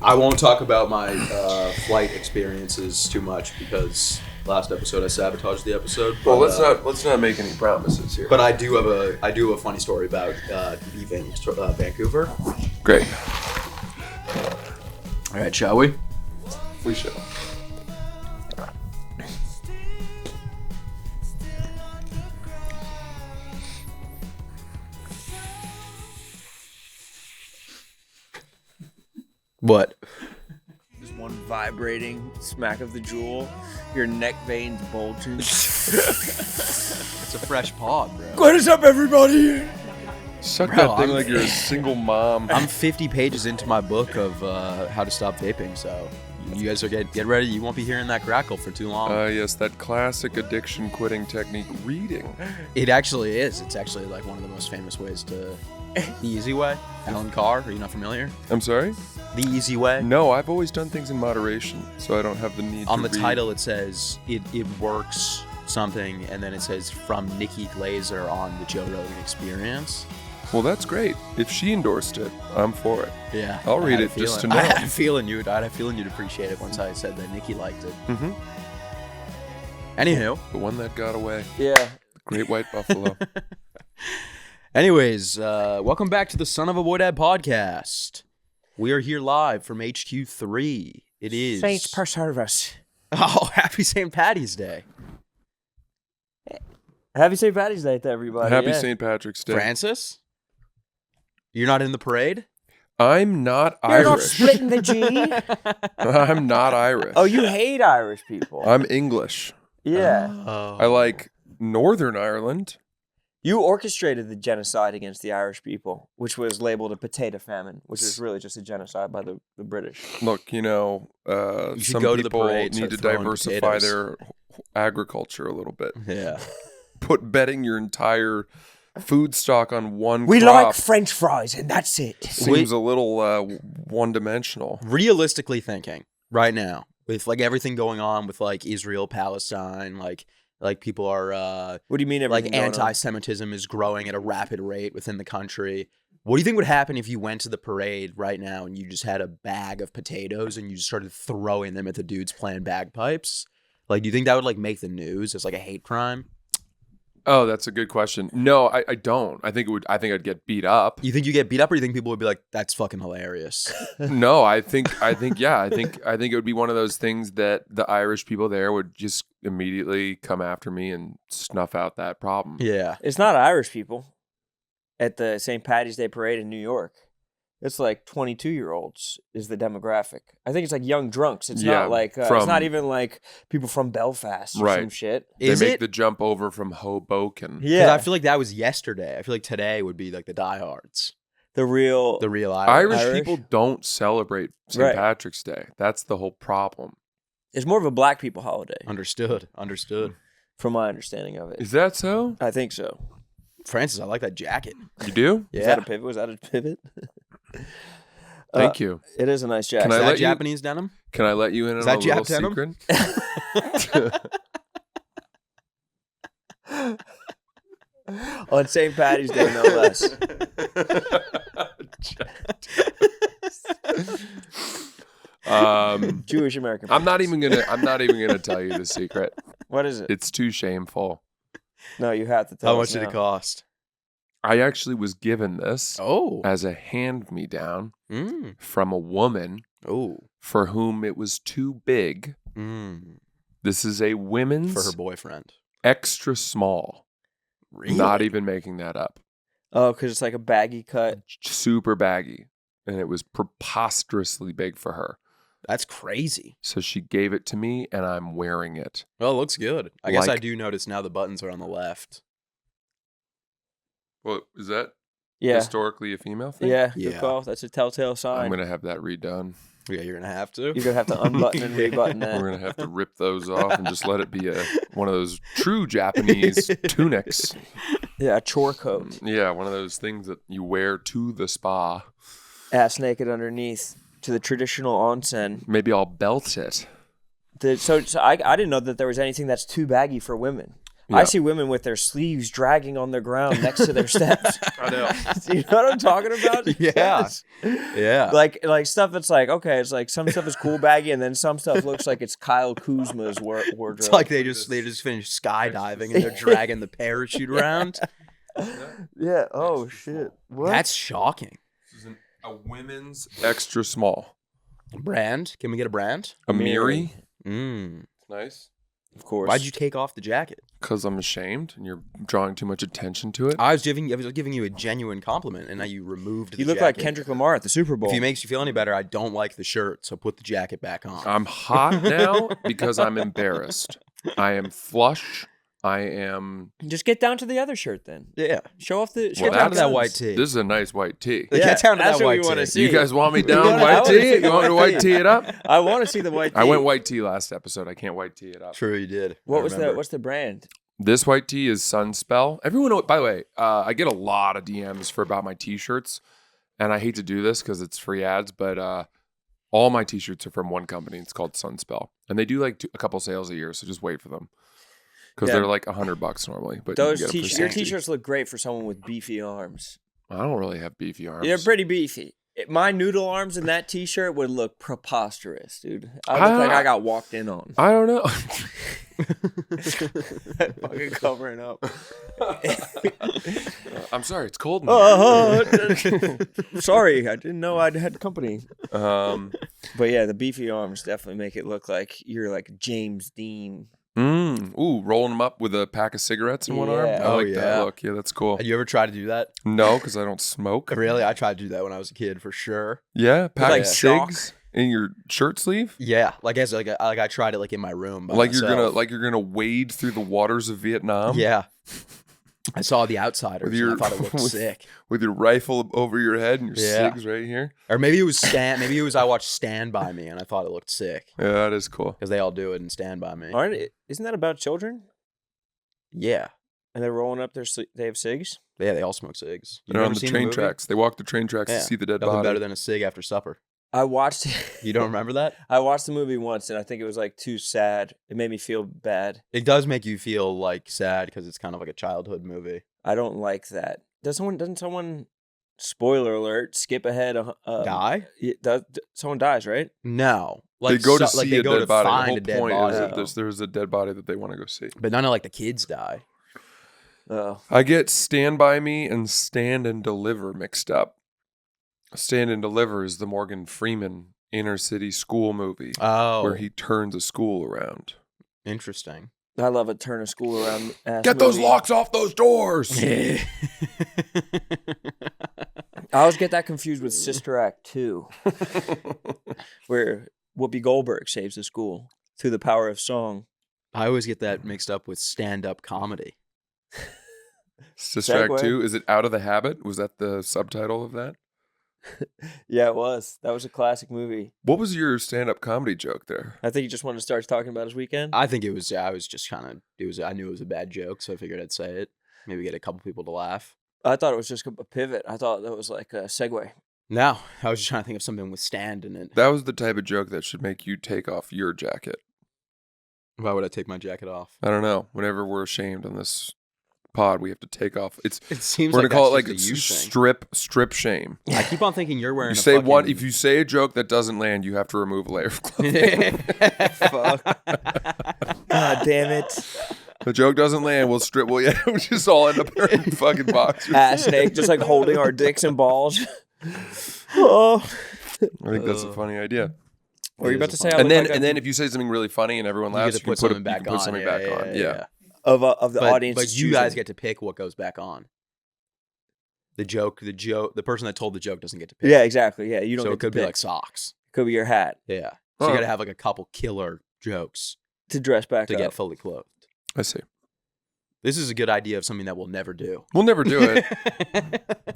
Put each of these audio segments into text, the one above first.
I won't talk about my flight experiences too much because last episode I sabotaged the episode. But, well, let's not make any promises here. But I do have a funny story about leaving Vancouver. Great. All right, shall we? We shall. What? Just one vibrating smack of the jewel, your neck veins bulging. It's a fresh pod, bro. What is up, everybody? Suck Bro, that thing like you're a single mom. I'm 50 pages into my book of how to stop vaping, so you guys are get ready. You won't be hearing that crackle for too long. Yes, that classic addiction quitting technique, reading. It actually is. It's actually like one of the most famous ways to... The easy way? Alan Carr, are you not familiar? I'm sorry? The easy way? No, I've always done things in moderation, so I don't have the need to On the read. title, it says it works something, and then it says from Nikki Glaser on the Joe Rogan Experience. Well, that's great. If she endorsed it, I'm for it. Yeah. I'll read I had it a just to feeling- know. I had a feeling you'd appreciate it once I said that Nikki liked it. Mm-hmm. Anywho. The one that got away. Yeah. The Great White Buffalo. Anyways, welcome back to the Son of a Boy Dad podcast. We are here live from HQ3. It is... Saints per service. Oh, happy St. Patty's Day. Happy St. Patty's Day to everybody. Happy yeah. St. Patrick's Day. Francis? You're not in the parade? I'm not You're Irish. not splitting the G. I'm not Irish. Oh, you hate Irish people. I'm English. Yeah. Oh. I like Northern Ireland. You orchestrated the genocide against the Irish people, which was labeled a potato famine, which is really just a genocide by the British. Look, You should some go to the people parade, need start to throwing diversify potatoes. their agriculture a little bit. Yeah. Betting your entire food stock on one We crop like French fries, and that's it. seems a little one-dimensional. Realistically thinking, right now, with like everything going on with like Israel, Palestine, like people are What do you mean everything like going on? anti-Semitism is growing at a rapid rate within the country. What do you think would happen if you went to the parade right now and you just had a bag of potatoes and you just started throwing them at the dudes playing bagpipes? Like, do you think that would like make the news as like a hate crime? Oh, that's a good question. No, I don't. I think I'd get beat up. You think you get beat up, or you think people would be like, "That's fucking hilarious"? No, I think it would be one of those things that the Irish people there would just immediately come after me and snuff out that problem. Yeah. It's not Irish people at the St. Patty's Day parade in New York. It's like 22-year-olds is the demographic. I think it's like young drunks. It's Yeah, not like it's from- not even like people from Belfast or Right. some shit. They Is make it? the jump over from Hoboken. Because I feel like that was yesterday. I feel like today would be like the diehards, the real the real Irish. Irish people don't celebrate St. Right. Patrick's Day. That's the whole problem. It's more of a black people holiday, Understood. from my understanding of it. Is that so? I think so. Francis, I like that jacket. You do? Is Yeah. that a pivot? Was that a pivot? Thank you. It is a nice jacket. Can Is I that let you- Japanese denim? Can I let you in Is on a that little Jap denim? secret? On St. Patty's Day, no less. Jewish American. I'm not even gonna tell you the secret. What is it? It's too shameful. No, you have to tell How us much did now. it cost? I actually was given this Oh. as a hand-me-down Mm. from a woman Oh. for whom it was too big. Mm. This is a women's For her boyfriend. extra small. Really? Not even making that up. Oh, because it's like a baggy cut. Super baggy. And it was preposterously big for her. That's crazy. So she gave it to me and I'm wearing it. Well, it looks good. I guess I Like- do notice now the buttons are on the left. Well, is that Yeah. historically a female thing? Yeah. Yeah. Good call. That's a telltale I'm sign. going to have that redone. Yeah, you're going to have to. You're going to have to unbutton and rebutton that. We're going to have to rip those off and just let it be one of those true Japanese tunics. Yeah, a chore coat. Yeah, one of those things that you wear to the spa. Ass naked underneath to the traditional onsen. Maybe I'll belt it. So I didn't know that there was anything that's too baggy for women. I Yeah. see women with their sleeves dragging on the ground next to their steps. I know. Do you know what I'm talking about? Yeah. Yes. Yeah. Like stuff that's like, okay, it's like some stuff is cool baggy, and then some stuff looks like it's Kyle Kuzma's wardrobe. It's like they just finished skydiving and they're dragging the parachute around. Yeah. Oh shit. What? That's shocking. This is a women's extra small. Brand? Can we get a brand? A Miri. Of Nice. course. Why'd you take off the jacket? Because I'm ashamed, and you're drawing too much attention to it. I was giving you a genuine compliment, and now you removed. You the look like jacket. Kendrick Lamar at the Super Bowl. If it makes you feel any better, I don't like the shirt, so put the jacket back on. I'm hot now because I'm embarrassed. I am flush. I am. Just get down to the other shirt then. Yeah, Show off the. Well, get down to that guns. white tee. This is a nice white tee. Yeah, get down to that's that what white we want to tee. see. You guys want me down I white wanna see tee? the You want me to white white tee. tee it up? I want to see the white tee. I went white tee last episode. I can't white tee it up. True, you did. What I was remember. what's the brand? This white tee is Sunspell. Everyone, by the way, I get a lot of DMs about my t-shirts, and I hate to do this because it's free ads, but all my t-shirts are from one company. It's called Sunspell, and they do like a couple sales a year, so just wait for them because Yeah. they're like $100 normally. But Those you can get 'em for your 60. t-shirts look great for someone with beefy arms. I don't really have beefy arms. They're pretty beefy. My noodle arms in that t-shirt would look preposterous, dude. I look like I got walked in on. I don't know. Fucking covering up. I'm sorry, it's cold in here. Sorry, I didn't know I'd had company. Um, But yeah, the beefy arms definitely make it look like you're like James Dean. rolling them up with a pack of cigarettes in one arm. Yeah. I Oh, like yeah. that look. Yeah, that's cool. Had you ever tried to do that? No, because I don't smoke. Really, I tried to do that when I was a kid for sure. Yeah, pack like of chalk? cigs in your shirt sleeve. Yeah, like I tried it like in my room. By Like myself. you're gonna wade through the waters of Vietnam. Yeah. I saw The Outsiders. With your- And I thought it looked with- sick. with your rifle over your head and your Yeah. cigs right here. Or maybe it was I watched Stand By Me and I thought it looked sick Yeah, that is cool. because they all do it in Stand By Me. Isn't that about children? Yeah. And they're rolling up they have cigs? Yeah, they all smoke cigs. You They're never on the seen train movie? tracks. They walk the train tracks Yeah. to see the dead Nothing body. better than a cig after supper. I watched You don't remember that? I watched the movie once and I think it was like too sad. It made me feel bad. It does make you feel like sad because it's kind of like a childhood movie. I don't like that. Doesn't someone spoiler alert skip ahead Die? someone dies, right? No. They go to like see they a go dead to body. The find whole a dead point body. is that there's a dead body that they want to go see. But none of like the kids die. Oh. I get Stand By Me and Stand and Deliver mixed up. Stand and Deliver is the Morgan Freeman inner city school movie Oh, where he turns a school around. interesting. I love a turn of school around ass Get those movie. locks off those doors. I always get that confused with Sister Act 2, where Whoopi Goldberg saves the school through the power of song. I always get that mixed up with stand-up comedy. Sister Act Segue. 2, is it Out of the Habit? Was that the subtitle of that? Yeah, it was. That was a classic movie. What was your stand-up comedy joke there? I think he just wanted to start talking about his weekend. I think it was. I was just kind of. I knew it was a bad joke, so I figured I'd say it. Maybe get a couple people to laugh. I thought it was just a pivot. I thought that was like a segue. No, I was just trying to think of something with stand in it. That was the type of joke that should make you take off your jacket. Why would I take my jacket off? I don't know. Whenever we're ashamed on this pod, we have to take off. It's It seems we're like gonna call it that's like just a you thing. strip shame. I keep on thinking you're wearing. You a say one. fucking- If you say a joke that doesn't land, you have to remove a layer of clothing. Fuck. God damn it. The joke doesn't land, we'll strip. Well, yeah, we just all end up wearing fucking boxers. Ass snake, just like holding our dicks and balls. Oh. I think that's a funny idea. Were you about to say? I And look then, like if you say something really funny and everyone You get laughs, to you can put something back you can put on. something Yeah, back yeah, on. yeah, Yeah. of the audience, But you guys get to pick what goes back on. The person that told the joke doesn't get to pick. Yeah, exactly. Yeah, you don't. So get it could to be pick. like socks. Could be your hat Yeah. So you Huh. got to have like a couple killer jokes to dress back to up. get fully clothed. I see. This is a good idea of something that we'll never do. We'll never do it.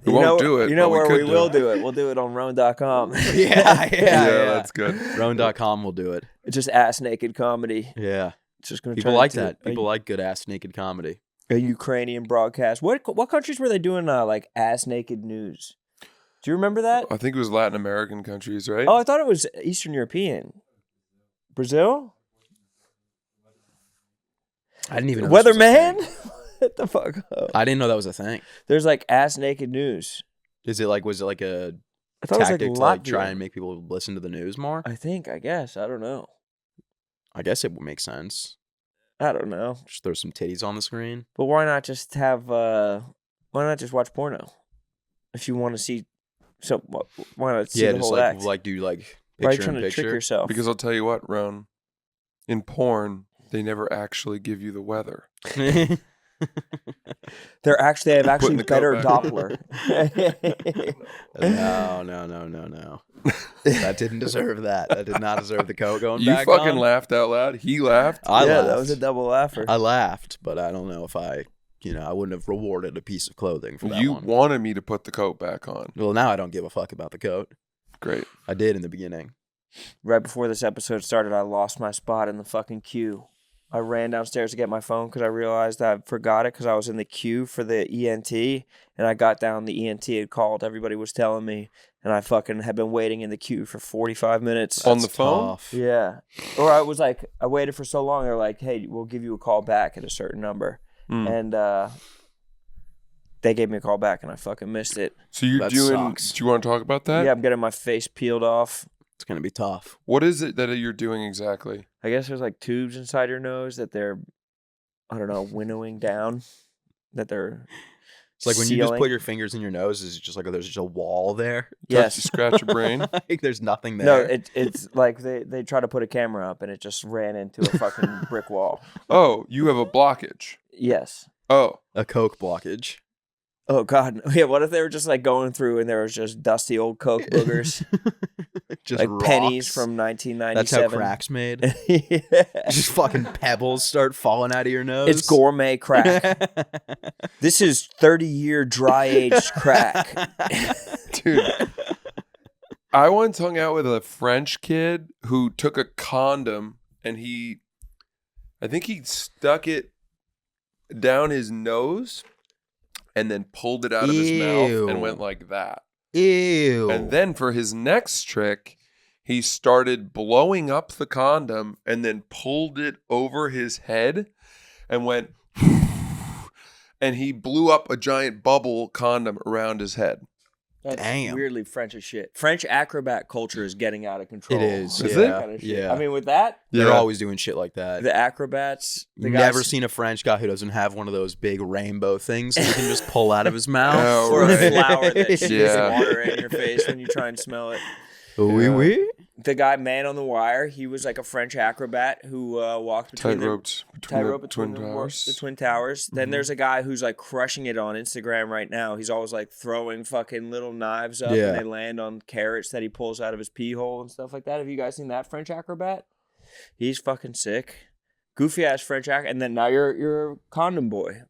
We won't do it. You know but where could we will do it? We'll do it on Roan.com. yeah, That's good. Roan.com will do it. It's just ass naked comedy. Yeah. It's just going to People like that. People like good ass naked comedy. a Ukrainian broadcast. What countries were they doing like ass naked news? Do you remember that? I think it was Latin American countries, right? Oh, I thought it was Eastern European. Brazil? I didn't even know this was a Weatherman? thing. What the fuck up? I didn't know that was a thing. There's like ass naked news. Was it like a I thought it was tactic like to like Latvia. try and make people listen to the news more? I guess. I don't know. I guess it would make sense. I don't know. Just throw some titties on the screen. But why not just have? Why not just watch porno? If you want to see, so why not see the just whole act? like do like Why are you picture trying in to trick picture. yourself? Because I'll tell you what, Ron, in porn, they never actually give you the weather. They have actually the coat better back Doppler. No. That didn't deserve that. That did not deserve the coat going You back fucking on. laughed out loud. He laughed. I Yeah, laughed. that was a double laugher. I laughed, but I don't know if I wouldn't have rewarded a piece of clothing for that You one. wanted me to put the coat back on. Well, now I don't give a fuck about the coat. Great. I did in the beginning. Right before this episode started, I lost my spot in the fucking queue. I ran downstairs to get my phone because I realized I forgot it because I was in the queue for the ENT, and I got down. The ENT had called. Everybody was telling me, and I fucking had been waiting in the queue for 45 minutes. On the phone? Tough. Yeah. Or I was like, I waited for so long. They're like, hey, we'll give you a call back at a certain number. And they gave me a call back, and I fucking missed it. So you're That doing. sucks. Do you want to talk about that? Yeah, I'm getting my face peeled off. It's gonna be tough. What is it that you're doing exactly? I guess there's like tubes inside your nose that they're, I don't know, winnowing down. That they're It's like when you just sealing. put your fingers in your nose, it's just like there's just a wall there. You Yes. scratch your brain. Like there's nothing there. No, it's like they try to put a camera up and it just ran into a fucking brick wall. Oh, you have a blockage. Yes. Oh, a coke blockage. Oh God. Yeah. What if they were just like going through and there was just dusty old Coke boogers, Just like pennies rocks. from That's 1997? how crack's made. Yeah. Just fucking pebbles start falling out of your nose. It's gourmet crack. This is 30-year dry aged crack. dude. I once hung out with a French kid who took a condom and I think he stuck it down his nose and then pulled it out of his mouth Ew. and went like that. Ew. And then for his next trick, he started blowing up the condom and then pulled it over his head and went, and he blew up a giant bubble condom around his head. That's Damn. weirdly French as shit. French acrobat culture is getting out of control. It is. Is yeah. it? Kind of shit. Yeah. I mean, with that, They're Yeah. always doing shit like that. the acrobats, the You've guys, never seen a French guy who doesn't have one of those big rainbow things that you can just pull out of his mouth. Oh, or right. a flower that shoots Yeah. water in your face when you try and smell it. Oui, oui. The guy, Man on the Wire, he was like a French acrobat who walked between the Tightrope between the twin towers. the Twin Towers. Then Mhm. there's a guy who's like crushing it on Instagram right now. He's always like throwing fucking little knives up Yeah. and they land on carrots that he pulls out of his pee hole and stuff like that. Have you guys seen that French acrobat? He's fucking sick. Goofy ass French and then now you're a condom boy.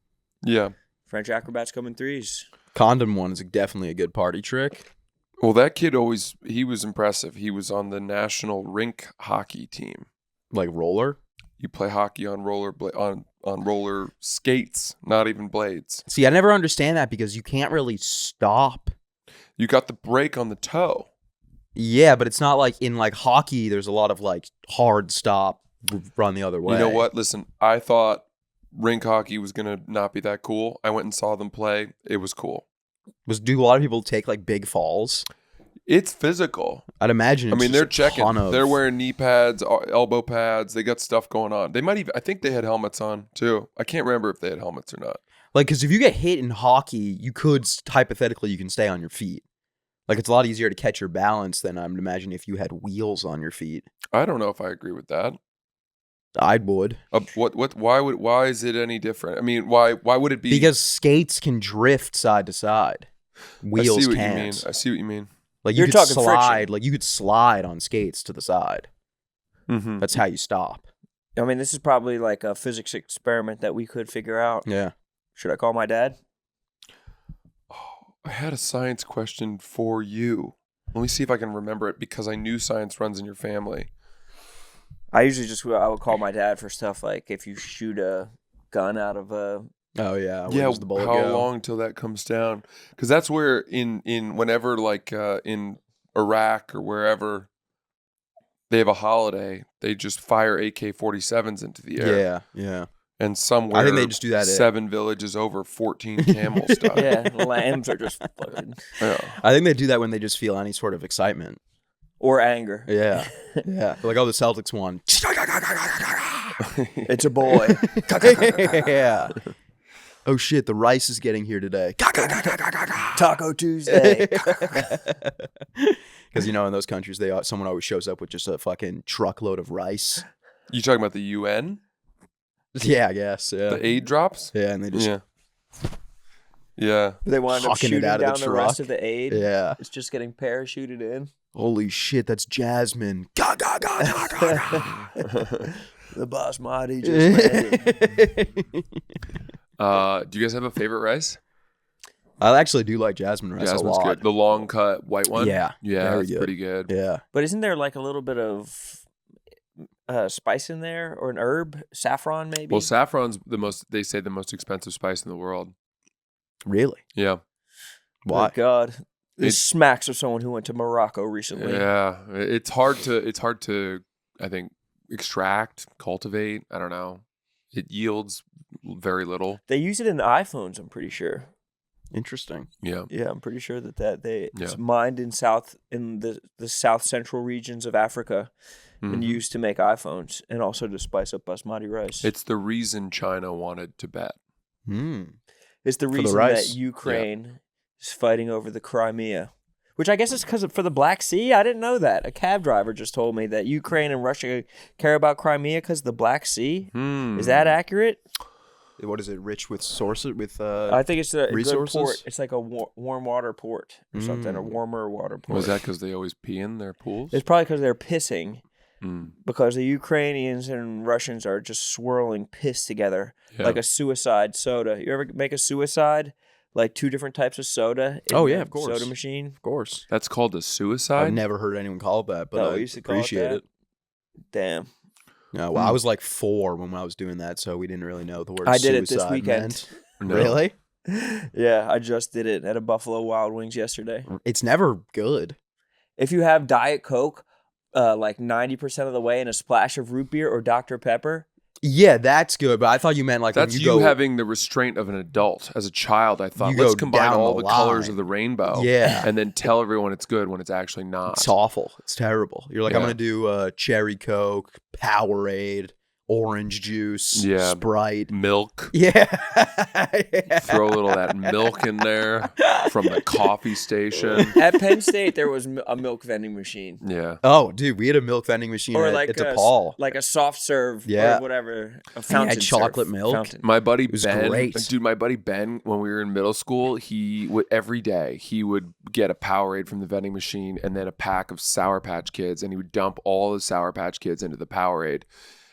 Yeah. French acrobats come in threes. Condom one is definitely a good party trick. Well, that kid he was impressive. He was on the national rink hockey team. Like roller. You play hockey on on roller skates, not even blades. See, I never understand that because you can't really stop. You got the brake on the toe. Yeah, but it's not like in like hockey, there's a lot of like hard stop, run the other way. You know what? Listen, I thought rink hockey was going to not be that cool. I went and saw them play. It was cool. Do a lot of people take like big falls? It's physical. I'd imagine. I It's mean, just they're a checking. ton of- They're wearing knee pads, elbow pads. They got stuff going on. They might even. I think they had helmets on too. I can't remember if they had helmets or not. like because if you get hit in hockey, you could hypothetically you can stay on your feet. Like it's a lot easier to catch your balance than I would imagine if you had wheels on your feet. I don't know if I agree with that. I would Why is it any different? I mean, why would it be? because skates can drift side to side. Wheels I see what can't. you mean. I see what you mean. Like You're you could talking slide. friction. Like you could slide on skates to the side. Mm-hmm. That's how you stop. I mean, this is probably like a physics experiment that we could figure out. Yeah. Should I call my dad? Oh, I had a science question for you. Let me see if I can remember it because I knew science runs in your family. I usually I would call my dad for stuff like if you shoot a gun out of a. Oh yeah. Where Yeah, does the bullet how go? long till that comes down? Because that's where in whenever like in Iraq or wherever they have a holiday, they just fire AK-47s into the air. Yeah. Yeah. And somewhere, I think they just do that 7 villages over 14 camels stuff. Yeah, lambs are just fucking. Yeah. I think they do that when they just feel any sort of excitement. Or anger. Yeah. Yeah. They're like, oh, the Celtics won. It's a boy. Yeah. Oh, shit. The rice is getting here today. Taco Tuesday. Because, in those countries, someone always shows up with just a fucking truckload of rice. You talking about the UN? Yeah, I guess. Yeah. The aid drops? Yeah, and they just Yeah. They wind up Hucking it shooting out of down the the rest truck. of the aid. Yeah. It's just getting parachuted in. Holy shit, that's Jasmine. The basmati just landed. Do you guys have a favorite rice? I actually do like jasmine rice a lot. good. The long cut white one? Yeah. Yeah, very it's good. pretty good. Yeah. But isn't there like a little bit of spice in there or an herb? Saffron maybe? Well, saffron's the most expensive spice in the world. Really? Yeah. Why? Good God. This It- smacks of someone who went to Morocco recently. Yeah. It's hard to I think extract, cultivate, I don't know. It yields very little. They use it in iPhones, I'm pretty sure. Interesting. Yeah. Yeah, I'm pretty sure that it's Yeah. mined in the south central regions of Africa and Mhm. used to make iPhones and also to spice up basmati rice. It's the reason China wanted Tibet. It's the the reason rice. that Ukraine is fighting over the Crimea, which I guess is because for the Black Sea. I didn't know that. A cab driver just told me that Ukraine and Russia care about Crimea because of the Black Sea. Is that accurate? What is it? Rich with sources? With I think it's a resources? good port. It's like a warm water port or something, a warmer water port. Was that because they always pee in their pools? It's probably because they're pissing. Mm. Because the Ukrainians and Russians are just swirling piss together Yeah. like a suicide soda. You ever make a suicide? Like 2 different types of soda? in Oh, yeah, the of course. Soda machine? Of course. That's called a suicide? I've never heard anyone call it that, but No, I we used to call it appreciate that. it. Damn. No, well, I was like 4 when I was doing that, so we didn't really know the word I did it this suicide weekend. meant. No. Really? Yeah, I just did it at a Buffalo Wild Wings yesterday. It's never good. If you have Diet Coke like 90% of the way and a splash of root beer or Dr. Pepper, Yeah, that's good, but I thought you meant like That's when you go, having the restraint of an adult. As a child, I thought, You let's go combine down all the the colors line. of the rainbow. Yeah. And then tell everyone it's good when it's actually not. It's awful. It's terrible. You're like, I'm Yeah. gonna do cherry Coke, Powerade, orange juice, Yeah. Sprite. Milk. Yeah. Throw a little of that milk in there from the coffee station. at Penn State there was a milk vending machine. Yeah. Oh, dude, we had a milk vending machine Or at like DePaul. like a soft serve Yeah. or whatever. A had fountain chocolate serve. milk. Fountain. My buddy was Ben, great. dude, my buddy Ben, when we were in middle school, he would every day he would get a Powerade from the vending machine and then a pack of Sour Patch Kids, and he would dump all the Sour Patch Kids into the Powerade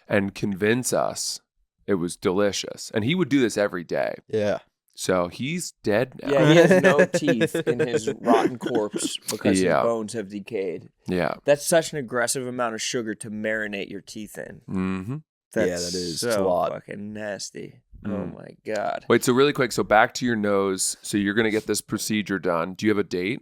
and convince us it was delicious. And he would do this every day. Yeah. So he's dead now. Yeah, he has no teeth in his rotten corpse because Yeah. his bones have decayed. Yeah. That's such an aggressive amount of sugar to marinate your teeth in. Mm-hmm. That's Yeah, that is. so It's a lot. fucking nasty. Oh Mm. my God. Wait, so really quick, so back to your nose. So you're gonna get this procedure done. Do you have a date?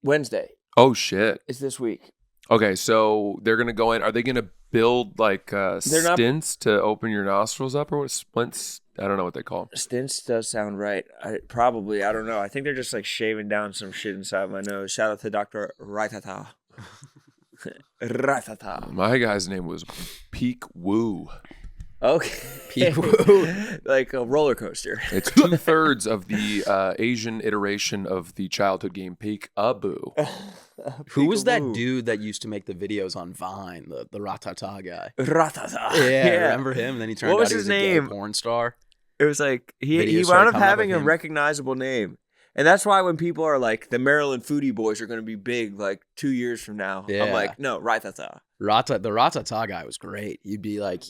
Wednesday Oh shit. is this week. Okay, so they're gonna go in. Are they gonna build like not- stints to open your nostrils up, or what? Splints? I don't know what they call them. Stints does sound right. I don't know. I think they're just like shaving down some shit inside my nose. Shout out to Dr. Raitata. Raitata. My guy's name was Peak Woo. Okay. Peak woo. Like a roller coaster. It's 2/3 of the Asian iteration of the childhood game Peek-a-boo. Who was that Peekaboo. dude that used to make the videos on Vine, the Ratata guy? Ratata. Yeah, remember him? And then he turned What was out he his was a gay name? porn star. It was like he Videos wound started up coming up having of a him. recognizable name. And that's why when people are like, the Maryland Foodie Boys are going to be big like 2 years from now, I'm Yeah. like, no, Raitata. The Ratata guy was great. You'd be like,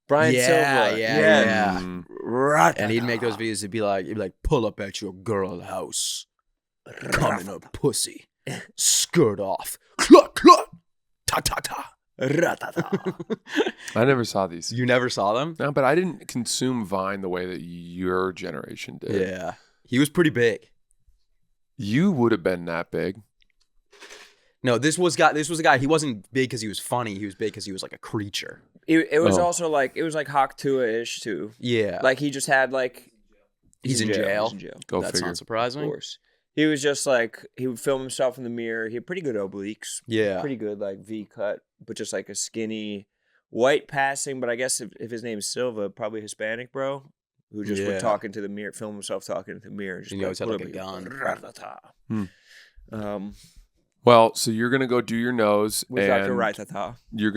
Brian Yeah, Silva. yeah. Mm. Ratata. and he'd make those videos. He'd be like, pull up at your girl house, coming up, pussy, skirt off, cluck cluck, ta ta ta. Ratata. I never saw these. You never saw them? No, but I didn't consume Vine the way that your generation did. Yeah, he was pretty big. You would have been that big. No, this was a guy. He wasn't big because he was funny. He was big because he was like a creature. It was Oh. also like it was like Hawk Tua-ish too. Yeah. Like he just had like He's in jail. He's in jail. Go That's figure. not Of surprising. course. He was just like he would film himself in the mirror. He had pretty good obliques. Yeah. Pretty good like V cut, but just like a skinny white passing. But I guess if his name is Silva, probably Hispanic bro, who just Yeah. would talk into the mirror, film himself talking into the mirror. Just And be he always had, like, "What a are we-" gun. Ratata. Well, so you're gonna go do your nose, With Dr. and Ratata. you're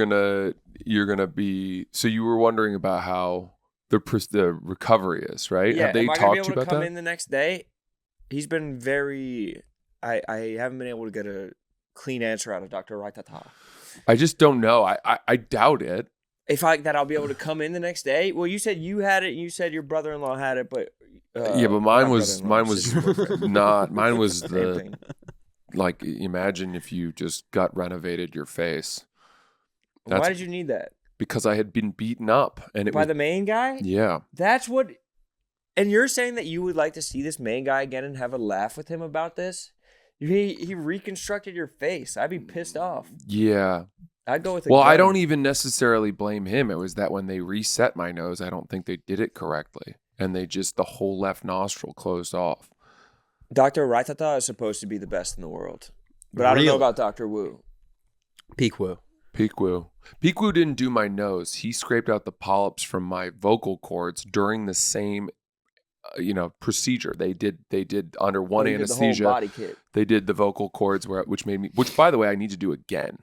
gonna be. So you were wondering about how the recovery is, right? Yeah, Have they am I gonna talked be to able you to about come that? in the next day? He's been very. I haven't been able to get a clean answer out of Dr. Ratata. I just don't know. I doubt it. If I'll be able to come in the next day. Well, you said you had it. And you said your brother-in-law had it, but Yeah, but mine not was brother-in-law, sister's boyfriend. not. Mine was Same the thing. like. Imagine if you just got renovated your face. Why That's did you need that? because I had been beaten up, and it By was the main guy? yeah. That's what. And you're saying that you would like to see this main guy again and have a laugh with him about this? He reconstructed your face. I'd be pissed off. Yeah. I'd go with a Well, I gun. don't even necessarily blame him. It was that when they reset my nose, I don't think they did it correctly. And they just, the whole left nostril closed off. Dr. Raitata is supposed to be the best in the world. But I don't know Really? about Dr. Wu. Peak woo. Peekwu. Peekwu didn't do my nose. He scraped out the polyps from my vocal cords during the same, procedure. They did under one Oh, you did the whole anesthesia. body kit. They did the vocal cords which by the way, I need to do again.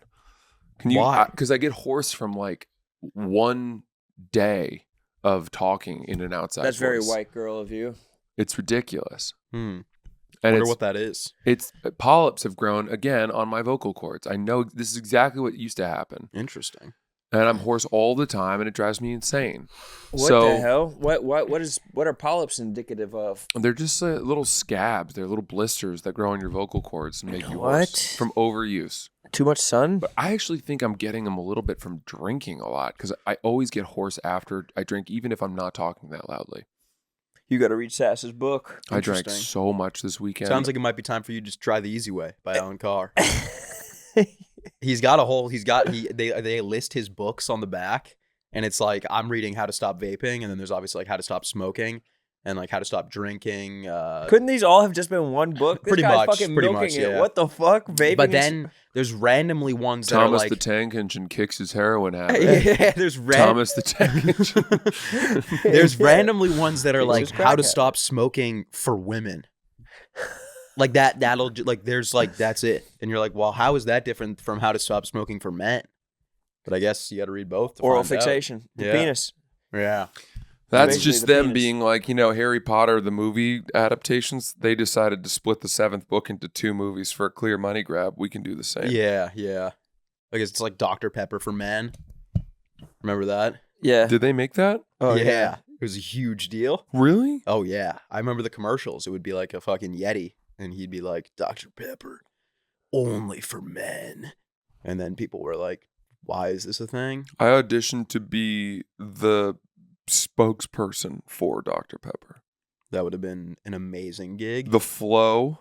Can you? Why? Because I get hoarse from like one day of talking in an outside. That's very voice. white girl of you. It's ridiculous. I And wonder it's, what that is. it's polyps have grown again on my vocal cords. I know this is exactly what used to happen, Interesting. and I'm hoarse all the time, and it drives me insane. What so the hell? What are polyps indicative of? they're just little scabs. They're little blisters that grow on your vocal cords and make you What? hoarse from overuse. Too much sun? But I actually think I'm getting them a little bit from drinking a lot because I always get hoarse after I drink, even if I'm not talking that loudly. You got to read Sass's book. I drank Interesting. so much this weekend. Sounds like it might be time for you to just try The Easy Way by Alan Carr. They list his books on the back, and it's like I'm reading How to Stop Vaping, and then there's obviously like How to Stop Smoking and like How to Stop Drinking. Couldn't these all have just been one book? This Pretty guy's much, fucking pretty milking much, it. yeah. What the fuck? Vaping but is- then there's randomly ones that Thomas are like the Tank Engine kicks his heroin habit. yeah, there's Thomas the Tank Engine. There's randomly ones that are Kicks like his how crack to habit. stop smoking for women. Like that'll like there's like that's it. And you're like, well, how is that different from how to stop smoking for men? But I guess you got to read both. To oral find out. fixation. The Yeah. penis. Yeah. That's Basically just the them penis. being like, Harry Potter, the movie adaptations, they decided to split the 7th book into 2 movies for a clear money grab. We can do the same. Yeah, yeah. I guess it's like Dr. Pepper for men. Remember that? Yeah. Did they make that? Oh, yeah. It was a huge deal. Really? Oh, yeah. I remember the commercials. It would be like a fucking Yeti, and he'd be like, Dr. Pepper, only for men. And then people were like, why is this a thing? I auditioned to be the spokesperson for Dr. Pepper. That would have been an amazing gig. The flow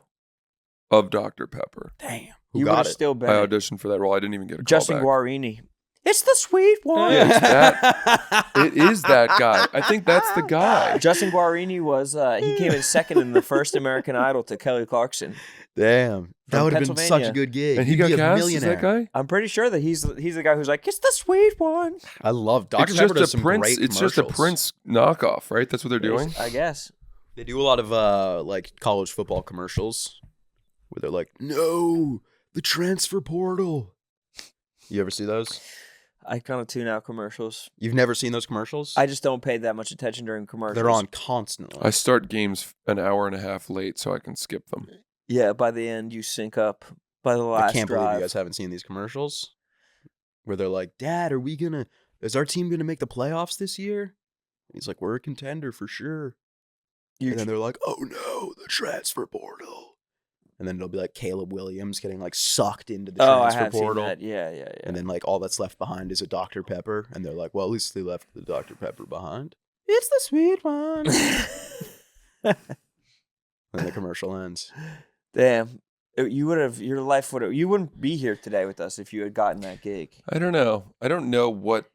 of Dr. Pepper. Damn. Who You would got have it? still been I auditioned for that role. I didn't even get a call Justin back. Guarini. It's the sweet one. Yeah, it's that. It is that guy. I think that's the guy. Justin Guarini was he came in second in the first American Idol to Kelly Clarkson. Damn. That From would have been such a Pennsylvania. good gig. And he He'd got be a cast as millionaire. that guy? I'm pretty sure that he's the guy who's like, it's the sweet one. I love Dr. It's Pepper just does a some Prince. great It's just a commercials. Prince knockoff, right? That's what they're doing. I guess. They do a lot of like college football commercials where they're like, no, the transfer portal. You ever see those? I kind of tune out commercials. You've never seen those commercials? I just don't pay that much attention during commercials. They're on constantly. I start games an hour and a half late so I can skip them. Yeah, by the end you sync up. By the last I can't believe drive. you guys haven't seen these commercials where they're like, Dad, is our team going to make the playoffs this year? And he's like, we're a contender for sure. And then they're like, oh no, the transfer portal. And then it'll be like Caleb Williams getting like sucked into the I transfer have portal. seen that. Yeah. And then like all that's left behind is a Dr. Pepper. And they're like, well, at least they left the Dr. Pepper behind. It's the sweet one. And the commercial ends. Damn. You wouldn't be here today with us if you had gotten that gig. I don't know. I don't know what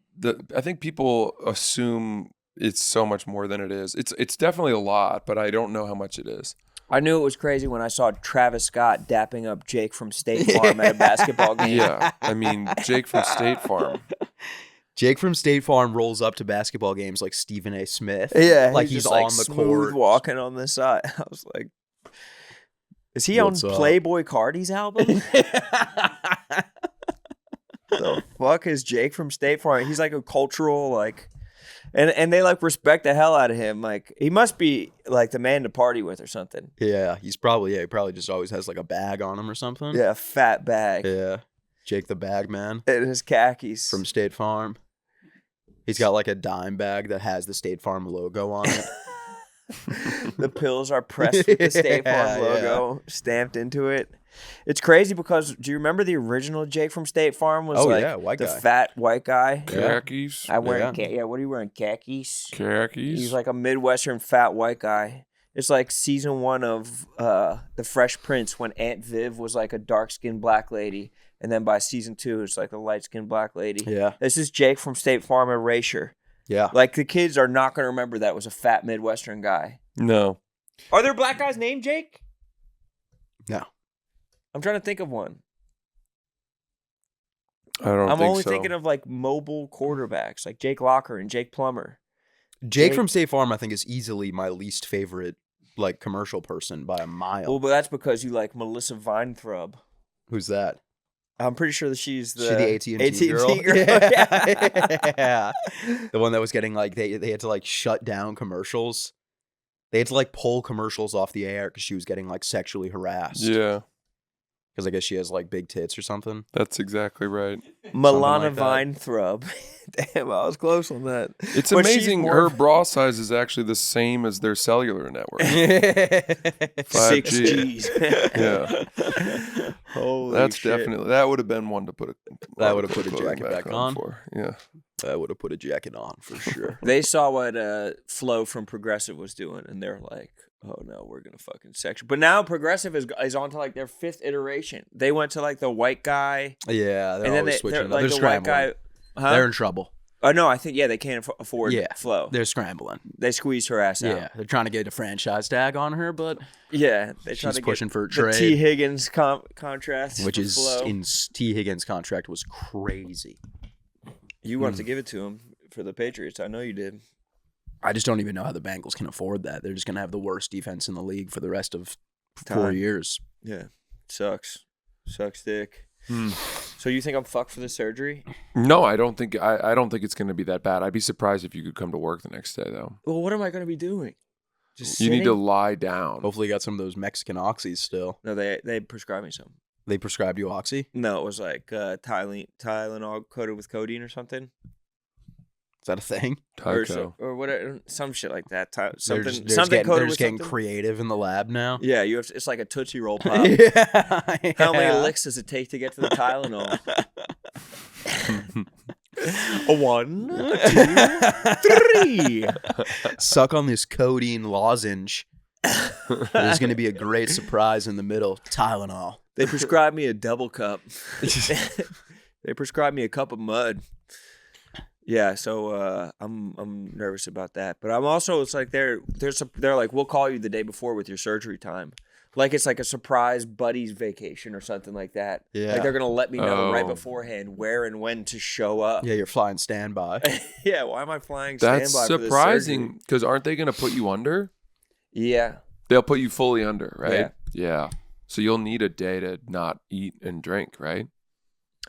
I think people assume it's so much more than it is. It's definitely a lot, but I don't know how much it is. I knew it was crazy when I saw Travis Scott dapping up Jake from State Farm at a basketball game. Yeah, I mean, Jake from State Farm. Jake from State Farm rolls up to basketball games like Stephen A. Smith. Yeah, like he's just, on like, the smooth court, walking on the side. I was like, is he What's on up? Playboy Cardi's album? The fuck is Jake from State Farm? He's like a cultural like, and they like respect the hell out of him. Like he must be like the man to party with or something. Yeah, he probably just always has like a bag on him or something. Yeah, a fat bag. Yeah. Jake the Bag Man And his khakis. from State Farm. He's got like a dime bag that has the State Farm logo on it. The pills are pressed with the State Farm logo stamped into it. It's crazy because do you remember the original Jake from State Farm was white the guy. fat white guy? Khakis. I wearing Yeah. what are you wearing? Khakis? Khakis. He's like a Midwestern fat white guy. It's like season 1 of The Fresh Prince when Aunt Viv was like a dark-skinned black lady. And then by season 2, it's like a light-skinned black lady. Yeah. This is Jake from State Farm Erasure. Yeah. Like the kids are not going to remember that was a fat Midwestern guy. No. Are there black guys named Jake? No. I'm trying to think of one. I'm I'm only thinking of like mobile quarterbacks, like Jake Locker and Jake Plummer. Jake from State Farm, I think, is easily my least favorite like commercial person by a mile. Well, but that's because you like Melissa Weintraub. Who's that? I'm pretty sure that she's the AT&T girl. Yeah. The one that was getting like they had to like shut down commercials. They had to like pull commercials off the air because she was getting like sexually harassed. Yeah, Because I guess she has like big tits or something. that's exactly right. Milana like that. Weintraub. Damn, I was close on that. It's But she's amazing. more Her of- bra size is actually the same as their cellular network. 6 Gs. Yeah. Holy That's shit. definitely that would have been one to put a clothing jacket back on. for. Yeah. I would have put a jacket on for sure. They saw what Flo from Progressive was doing, and they're like, "Oh no, we're gonna fucking section." But now Progressive is on to like their 5th iteration. They went to like the white guy, Yeah, they're and then always they're switching. Up. like They're the scrambling. white guy. Huh? They're in trouble. Oh no, I think they can't afford Yeah. Flo. They're scrambling. They squeezed her ass out. Yeah, they're trying to get a franchise tag on her, but Yeah, they tried she's to pushing get for a the trade, T. Higgins contract, which for is Flo. in T. Higgins' contract was crazy. You wanted to give it to him for the Patriots. I know you did. I just don't even know how the Bengals can afford that. They're just gonna have the worst defense in the league for the rest of 4 Time. years. Yeah, sucks dick. Hmm. So you think I'm fucked for the surgery? No, I don't think it's going to be that bad. I'd be surprised if you could come to work the next day though. Well, what am I going to be doing? Just You need to sitting? lie down. Hopefully, you got some of those Mexican oxys still. No, they prescribed me some. They prescribed you oxy. No, it was like Tylenol coated with codeine or something, Is that a thing? Tyco. or whatever, some shit like that. They're Something just something getting, coated they're with just getting something. creative in the lab now. Yeah, you have to, it's like a Tootsie Roll pop. Yeah. How many licks does it take to get to the Tylenol? 1, 2, 3. Suck on this codeine lozenge. There's going to be a great surprise in the middle. Tylenol. They prescribed me a double cup. They prescribed me a cup of mud. Yeah, so I'm nervous about that, but I'm also it's like they're like we'll call you the day before with your surgery time, like it's like a surprise buddies vacation or something like that. Yeah. Like they're gonna let me know right Oh. beforehand where and when to show up. Yeah, you're flying standby. Yeah, why am I flying That's standby for this surprising surgery? because aren't they going to put you under? Yeah, They'll put you fully under, right? Yeah. Yeah. So you'll need a day to not eat and drink, right?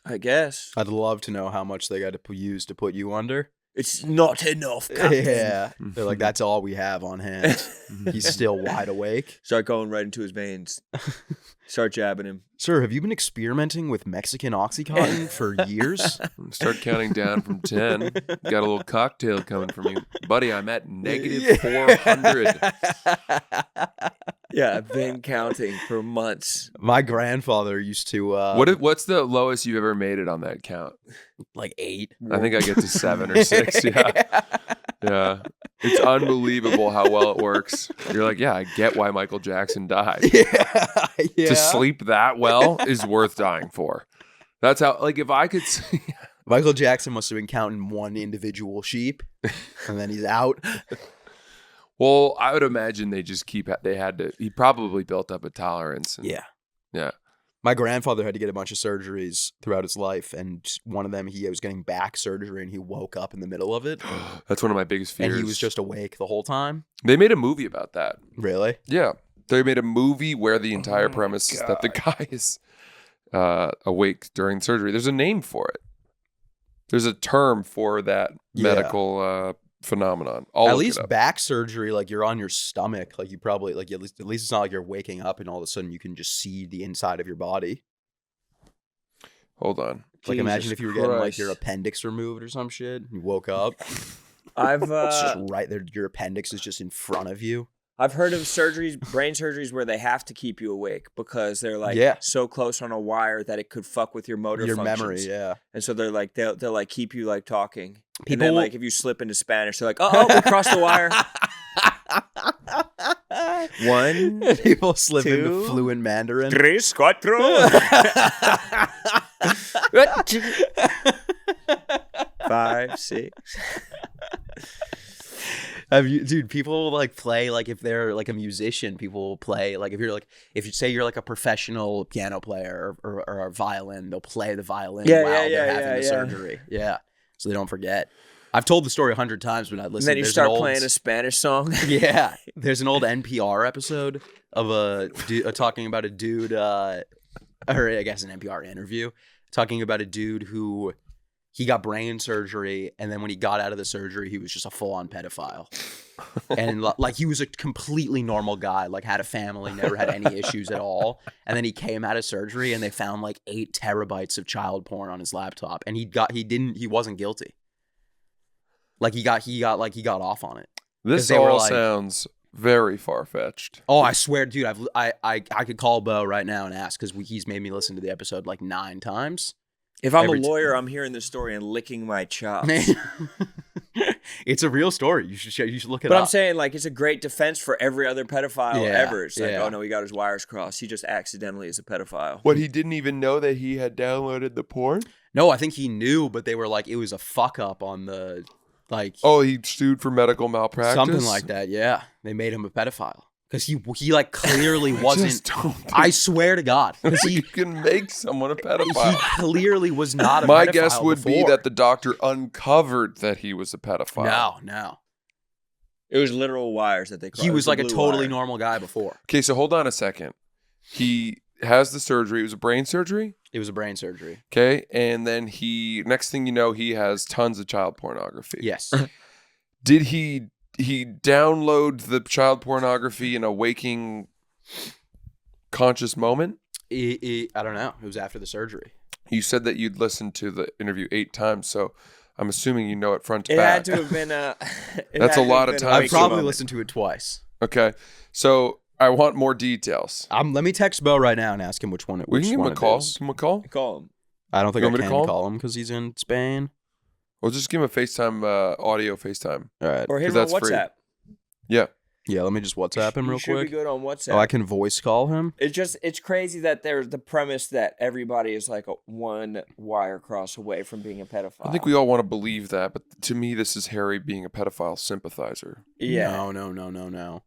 I guess I'd love to know how much they got to use to put you under. it's not enough. Captain. Yeah. They're like, that's all we have on hand. He's still wide awake. Start going right into his veins. Start jabbing him. Sir, have you been experimenting with Mexican Oxycontin for years? Start counting down from 10. Got a little cocktail coming from you. Buddy, I'm at negative 400. Yeah, I've been counting for months. My grandfather used to What's the lowest you've ever made it on that count? like 8. I think I get to 7 or 6. Yeah. Yeah. It's unbelievable how well it works. You're like, yeah, I get why Michael Jackson died. Yeah. To sleep that well is worth dying for. That's how, like, if I could see, Michael Jackson must have been counting one individual sheep, and then he's out. Well, I would imagine he probably built up a tolerance. And, Yeah. Yeah. My grandfather had to get a bunch of surgeries throughout his life, and one of them, he was getting back surgery, and he woke up in the middle of it. That's one of my biggest fears. And he was just awake the whole time. They made a movie about that. Really? Yeah. They made a movie where the entire premise is that the guy is awake during surgery. There's a name for it. There's a term for that medical phenomenon. At least back surgery, like you're on your stomach, like you probably like at least it's not like you're waking up and all of a sudden you can just see the inside of your body. Hold on. Like imagine if you were getting like your appendix removed or some shit. You woke up. I've it's just right there. Your appendix is just in front of you. I've heard of brain surgeries where they have to keep you awake because they're like so close on a wire that it could fuck with your motor functions. Memory, yeah. And so they're like they'll like keep you like talking. And then like if you slip into Spanish, they're like, oh, we crossed the wire. 1, people slip into fluent Mandarin. 3, 4. 5, 6. Dude, people like play like if they're like a musician, people will play like if you say you're like a professional piano player or a violin, they'll play the violin while they're having the surgery. Yeah. So they don't forget. I've told the story 100 times when I listen. And then you start playing a Spanish song. Yeah. There's an old NPR episode of talking about a dude, or I guess an NPR interview, talking about a dude who he got brain surgery, and then when he got out of the surgery, he was just a full-on pedophile. And like he was a completely normal guy, like had a family, never had any issues at all. And then he came out of surgery, and they found like 8 terabytes of child porn on his laptop, and he wasn't guilty. Like he got off on it. This all sounds very far-fetched. Oh, I swear, dude, I could call Bo right now and ask because he's made me listen to the episode like 9 times. If I'm a lawyer, I'm hearing this story and licking my chops. It's a real story. You should look it up. But I'm saying, like, it's a great defense for every other pedophile ever. It's like, oh no, he got his wires crossed. He just accidentally is a pedophile. What, he didn't even know that he had downloaded the porn? No, I think he knew, but they were like, it was a fuck up on the like. Oh, he sued for medical malpractice? Something like that. Yeah, they made him a pedophile. Because he like clearly wasn't. I swear to God. You can make someone a pedophile. He clearly was not a pedophile. My guess would be that the doctor uncovered that he was a pedophile. No. It was literal wires that they crossed. He was like a totally normal guy before. Okay, so hold on a second. He has the surgery. It was a brain surgery? It was a brain surgery. Okay, and then next thing you know, he has tons of child pornography. Yes. Did he download the child pornography in a waking conscious moment? I don't know. It was after the surgery. You said that you'd listened to the interview 8 times, so I'm assuming you know it front to back. It had to have been That's a lot of time. I've probably listened to it twice. Okay. So I want more details. Let me text Bo right now and ask him which one it was. We can give him a call. Give him a call? Call him. I don't think I can call him because he's in Spain. Well, just give him a FaceTime, audio FaceTime. All right. Or hit him on WhatsApp. Free. Yeah. Yeah, let me just WhatsApp him real quick. Should be good on WhatsApp. Oh, I can voice call him? It's crazy that there's the premise that everybody is like a one wire cross away from being a pedophile. I think we all want to believe that, but to me, this is Harry being a pedophile sympathizer. Yeah. No.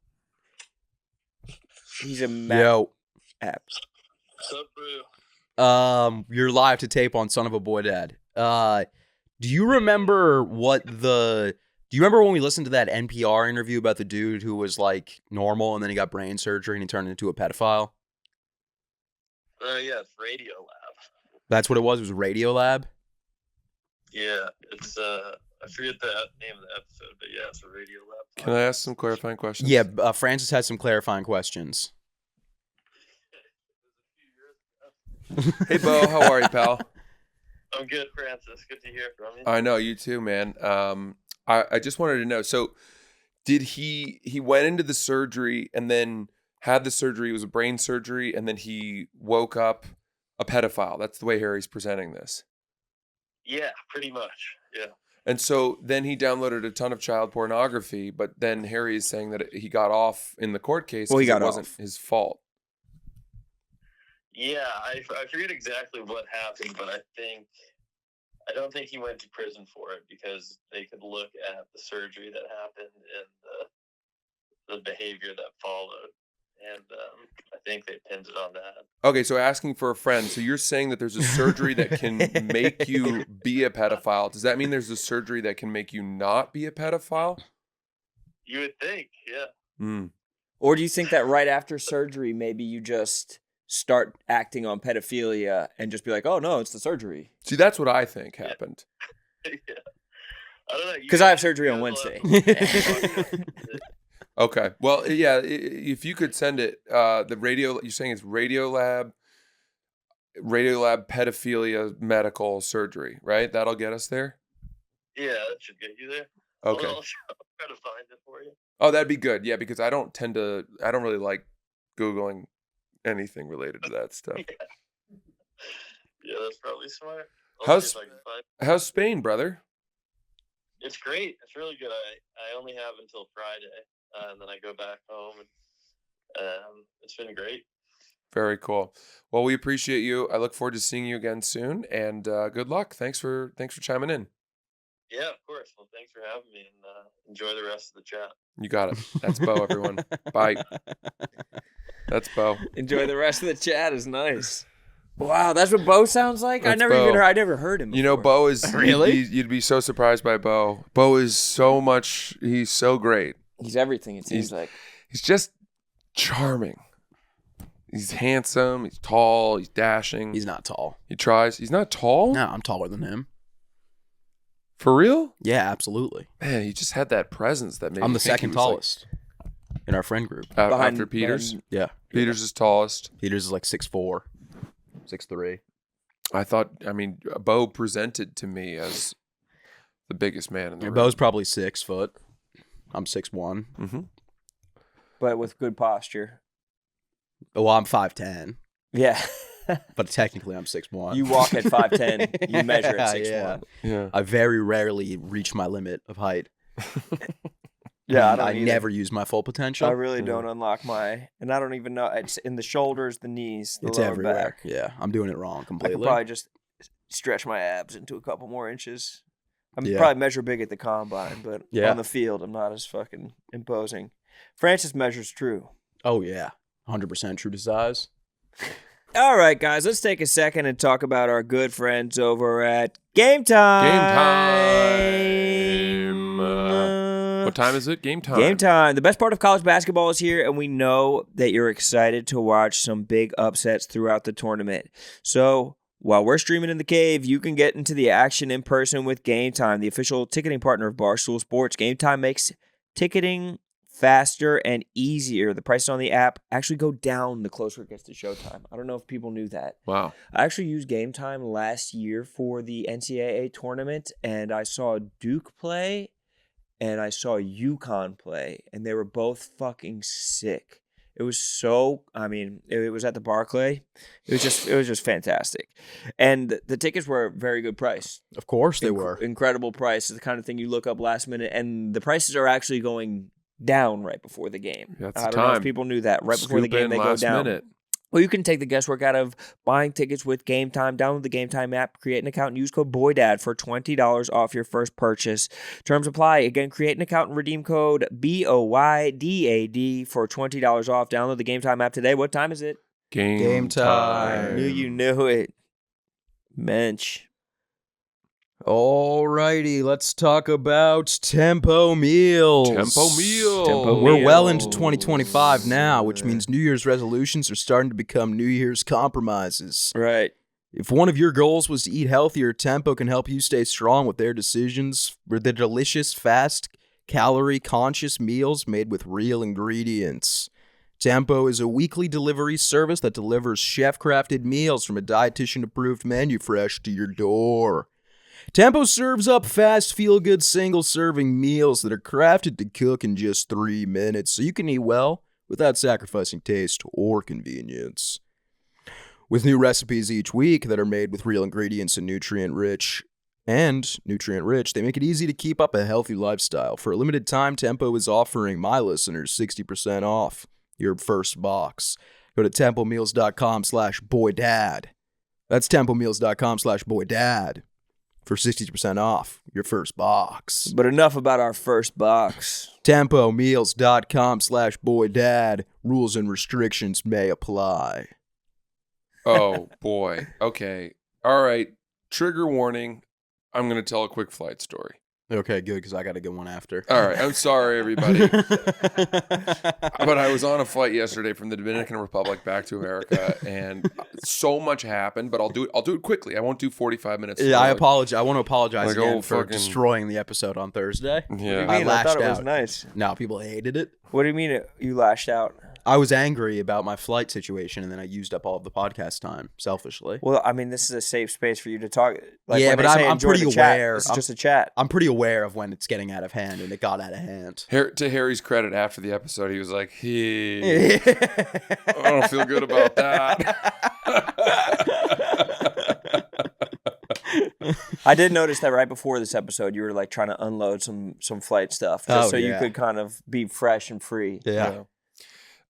He's a Yo. App. What's up, bro? You're live to tape on Son of a Boy Dad. Do you remember when we listened to that NPR interview about the dude who was like normal and then he got brain surgery and he turned into a pedophile? Yeah, it's Radio Lab. That's what it was? It was Radio Lab? Yeah, it's I forget the name of the episode, but yeah, it's a Radio Lab. Can I ask some clarifying questions? Yeah, Francis has some clarifying questions. Hey, Bo, how are you, pal? I'm good, Francis. Good to hear from you. I know, you too, man. I just wanted to know, so did he went into the surgery and then had the surgery, it was a brain surgery, and then he woke up a pedophile? That's the way Harry's presenting this. Yeah, pretty much, yeah. And so then he downloaded a ton of child pornography, but then Harry is saying that he got off in the court case because it wasn't his fault. Yeah, I forget exactly what happened, but I think I don't think he went to prison for it because they could look at the surgery that happened and the behavior that followed. And I think they pinned it on that. Okay, so asking for a friend. So you're saying that there's a surgery that can make you be a pedophile. Does that mean there's a surgery that can make you not be a pedophile? You would think, yeah. Mm. Or do you think that right after surgery, maybe you just start acting on pedophilia and just be like, oh, no, it's the surgery? See, that's what I think happened. Yeah. I don't know. Because I have surgery on Wednesday. Okay. Well, yeah, if you could send it, the radio, you're saying it's Radiolab pedophilia medical surgery, right? That'll get us there? Yeah, that should get you there. Okay. I'll try to find it for you. Oh, that'd be good. Yeah, because I don't really like Googling anything related to that stuff. Yeah, that's probably smart. How's Spain, brother? It's great. It's really good. I only have until Friday, and then I go back home, and it's been great. Very cool. Well, we appreciate you. I look forward to seeing you again soon, and good luck. Thanks for chiming in. Yeah, of course. Well, thanks for having me, and enjoy the rest of the chat. You got it. That's Bo, everyone. Bye. That's Bo. Enjoy the rest of the chat is nice. Wow, that's what Bo sounds like? That's I never heard him before. You know, Bo is Really? You'd be so surprised by Bo. Bo is he's so great. He's everything, it seems like. He's just charming. He's handsome, he's tall, he's dashing. He's not tall. He tries. He's not tall? No, I'm taller than him. For real? Yeah, absolutely. Man, he just had that presence that made I'm me the think he second was, tallest in our friend group. After Peters? Yeah. Peters is tallest. Peters is like 6'4", 6'3". Bo presented to me as the biggest man in the room. Bo's probably 6 foot. I'm 6'1". Mm-hmm. But with good posture. Well, I'm 5'10", Yeah. but technically I'm 6'1". You walk at 5'10", you measure at 6'1". Yeah. Yeah. I very rarely reach my limit of height. Yeah, I never use my full potential. I really don't unlock and I don't even know. It's in the shoulders, the knees, the It's lower everywhere. back. Yeah, I'm doing it wrong I completely. could probably just stretch my abs into a couple more inches. Yeah. Probably measure big at the combine, but Yeah. on the field, I'm not as fucking imposing. Francis measures true. Oh, yeah. 100% true to size. All right, guys, let's take a second and talk about our good friends over at Game Time. Game Time. What time is it? Game time. Game time. The best part of college basketball is here, and we know that you're excited to watch some big upsets throughout the tournament. So while we're streaming in the cave, you can get into the action in person with Game Time, the official ticketing partner of Barstool Sports. Game Time makes ticketing faster and easier. The prices on the app actually go down the closer it gets to showtime. I don't know if people knew that. Wow. I actually used Game Time last year for the NCAA tournament, and I saw Duke play, and I saw UConn play, and they were both fucking sick. It was it was at the Barclay. It was just fantastic. And the tickets were a very good price. Of course they were. Incredible price. It's the kind of thing you look up last minute, and the prices are actually going down right before the game. That's I don't the time. know if people knew that. Right before the Scoop game, in they go last down. minute. Well, you can take the guesswork out of buying tickets with Game Time. Download the Game Time app, create an account, and use code BOYDAD for $20 off your first purchase. Terms apply. Again, create an account and redeem code BOYDAD for $20 off. Download the Game Time app today. What time is it? Game time. Knew you knew it. Mensch. Alrighty, let's talk about Tempo Meals. Tempo Meal. We're well into 2025 now, which means New Year's resolutions are starting to become New Year's compromises. Right. If one of your goals was to eat healthier, Tempo can help you stay strong with their decisions for the delicious, fast, calorie-conscious meals made with real ingredients. Tempo is a weekly delivery service that delivers chef-crafted meals from a dietitian-approved menu fresh to your door. Tempo serves up fast, feel-good, single-serving meals that are crafted to cook in just 3 minutes, so you can eat well without sacrificing taste or convenience. With new recipes each week that are made with real ingredients and nutrient-rich, they make it easy to keep up a healthy lifestyle. For a limited time, Tempo is offering my listeners 60% off your first box. Go to tempomeals.com/boydad. That's tempomeals.com/boydad. for 60% off your first box. But enough about our first box. Tempomeals.com/boydad. Rules and restrictions may apply. Oh, boy. Okay. All right. Trigger warning. I'm going to tell a quick flight story. Okay, good, because I got to get one after. All right. I'm sorry, everybody. But I was on a flight yesterday from the Dominican Republic back to America, and so much happened. But I'll do it quickly. I won't do 45 minutes. Yeah, I apologize. I want to apologize Like, again oh, for fucking- destroying the episode on Thursday. Yeah. I lashed thought it was out. nice. No, people hated it. What do you mean you lashed out? I was angry about my flight situation, and then I used up all of the podcast time selfishly. Well, I mean, this is a safe space for you to talk. Yeah, when but they say I'm enjoy pretty the chat, aware. This is just a chat. I'm pretty aware of when it's getting out of hand, and it got out of hand. To Harry's credit, after the episode, he was like, hey, I don't feel good about that. I did notice that right before this episode, you were like trying to unload some flight stuff, just so you could kind of be fresh and free. Yeah. You know?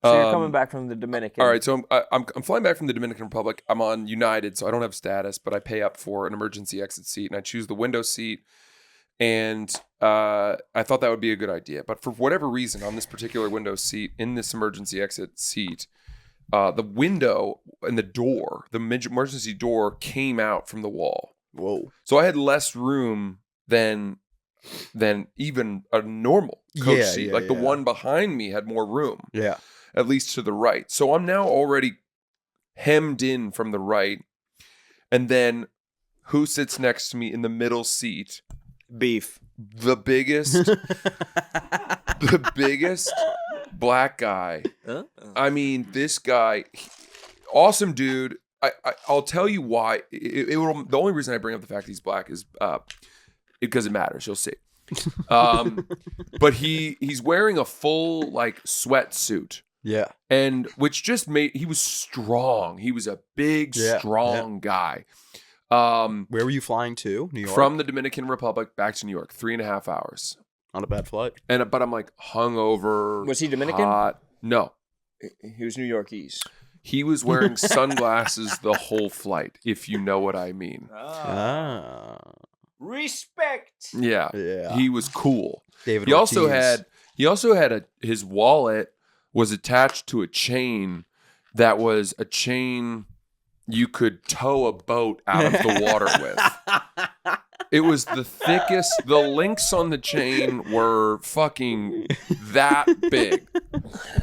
So you're coming back from the Dominican. All right, so I'm flying back from the Dominican Republic. I'm on United, so I don't have status, but I pay up for an emergency exit seat, and I choose the window seat. And I thought that would be a good idea, but for whatever reason, on this particular window seat, in this emergency exit seat, the window and the door, the emergency door, came out from the wall. Whoa. So I had less room than even a normal coach seat. Yeah, like the yeah. one behind me had more room. Yeah. At least to the right. So I'm now already hemmed in from the right. And then who sits next to me in the middle seat? Beef. The biggest black guy. I mean, this guy, awesome dude. I'll tell you why. The only reason I bring up the fact he's black is because it matters. You'll see. But he's wearing a full like sweatsuit. Yeah. And which just he was strong. He was a big, strong guy. Where were you flying to? New York? From the Dominican Republic back to New York, 3.5 hours. Not a bad flight. But I'm like hungover. Was he Dominican? Hot. No. He was New Yorkese. He was wearing sunglasses the whole flight, if you know what I mean. Respect. Yeah. Yeah. He was cool. David He also Ortiz. had his wallet was attached to a chain that was a chain you could tow a boat out of the water with. It was the thickest. The links on the chain were fucking that big.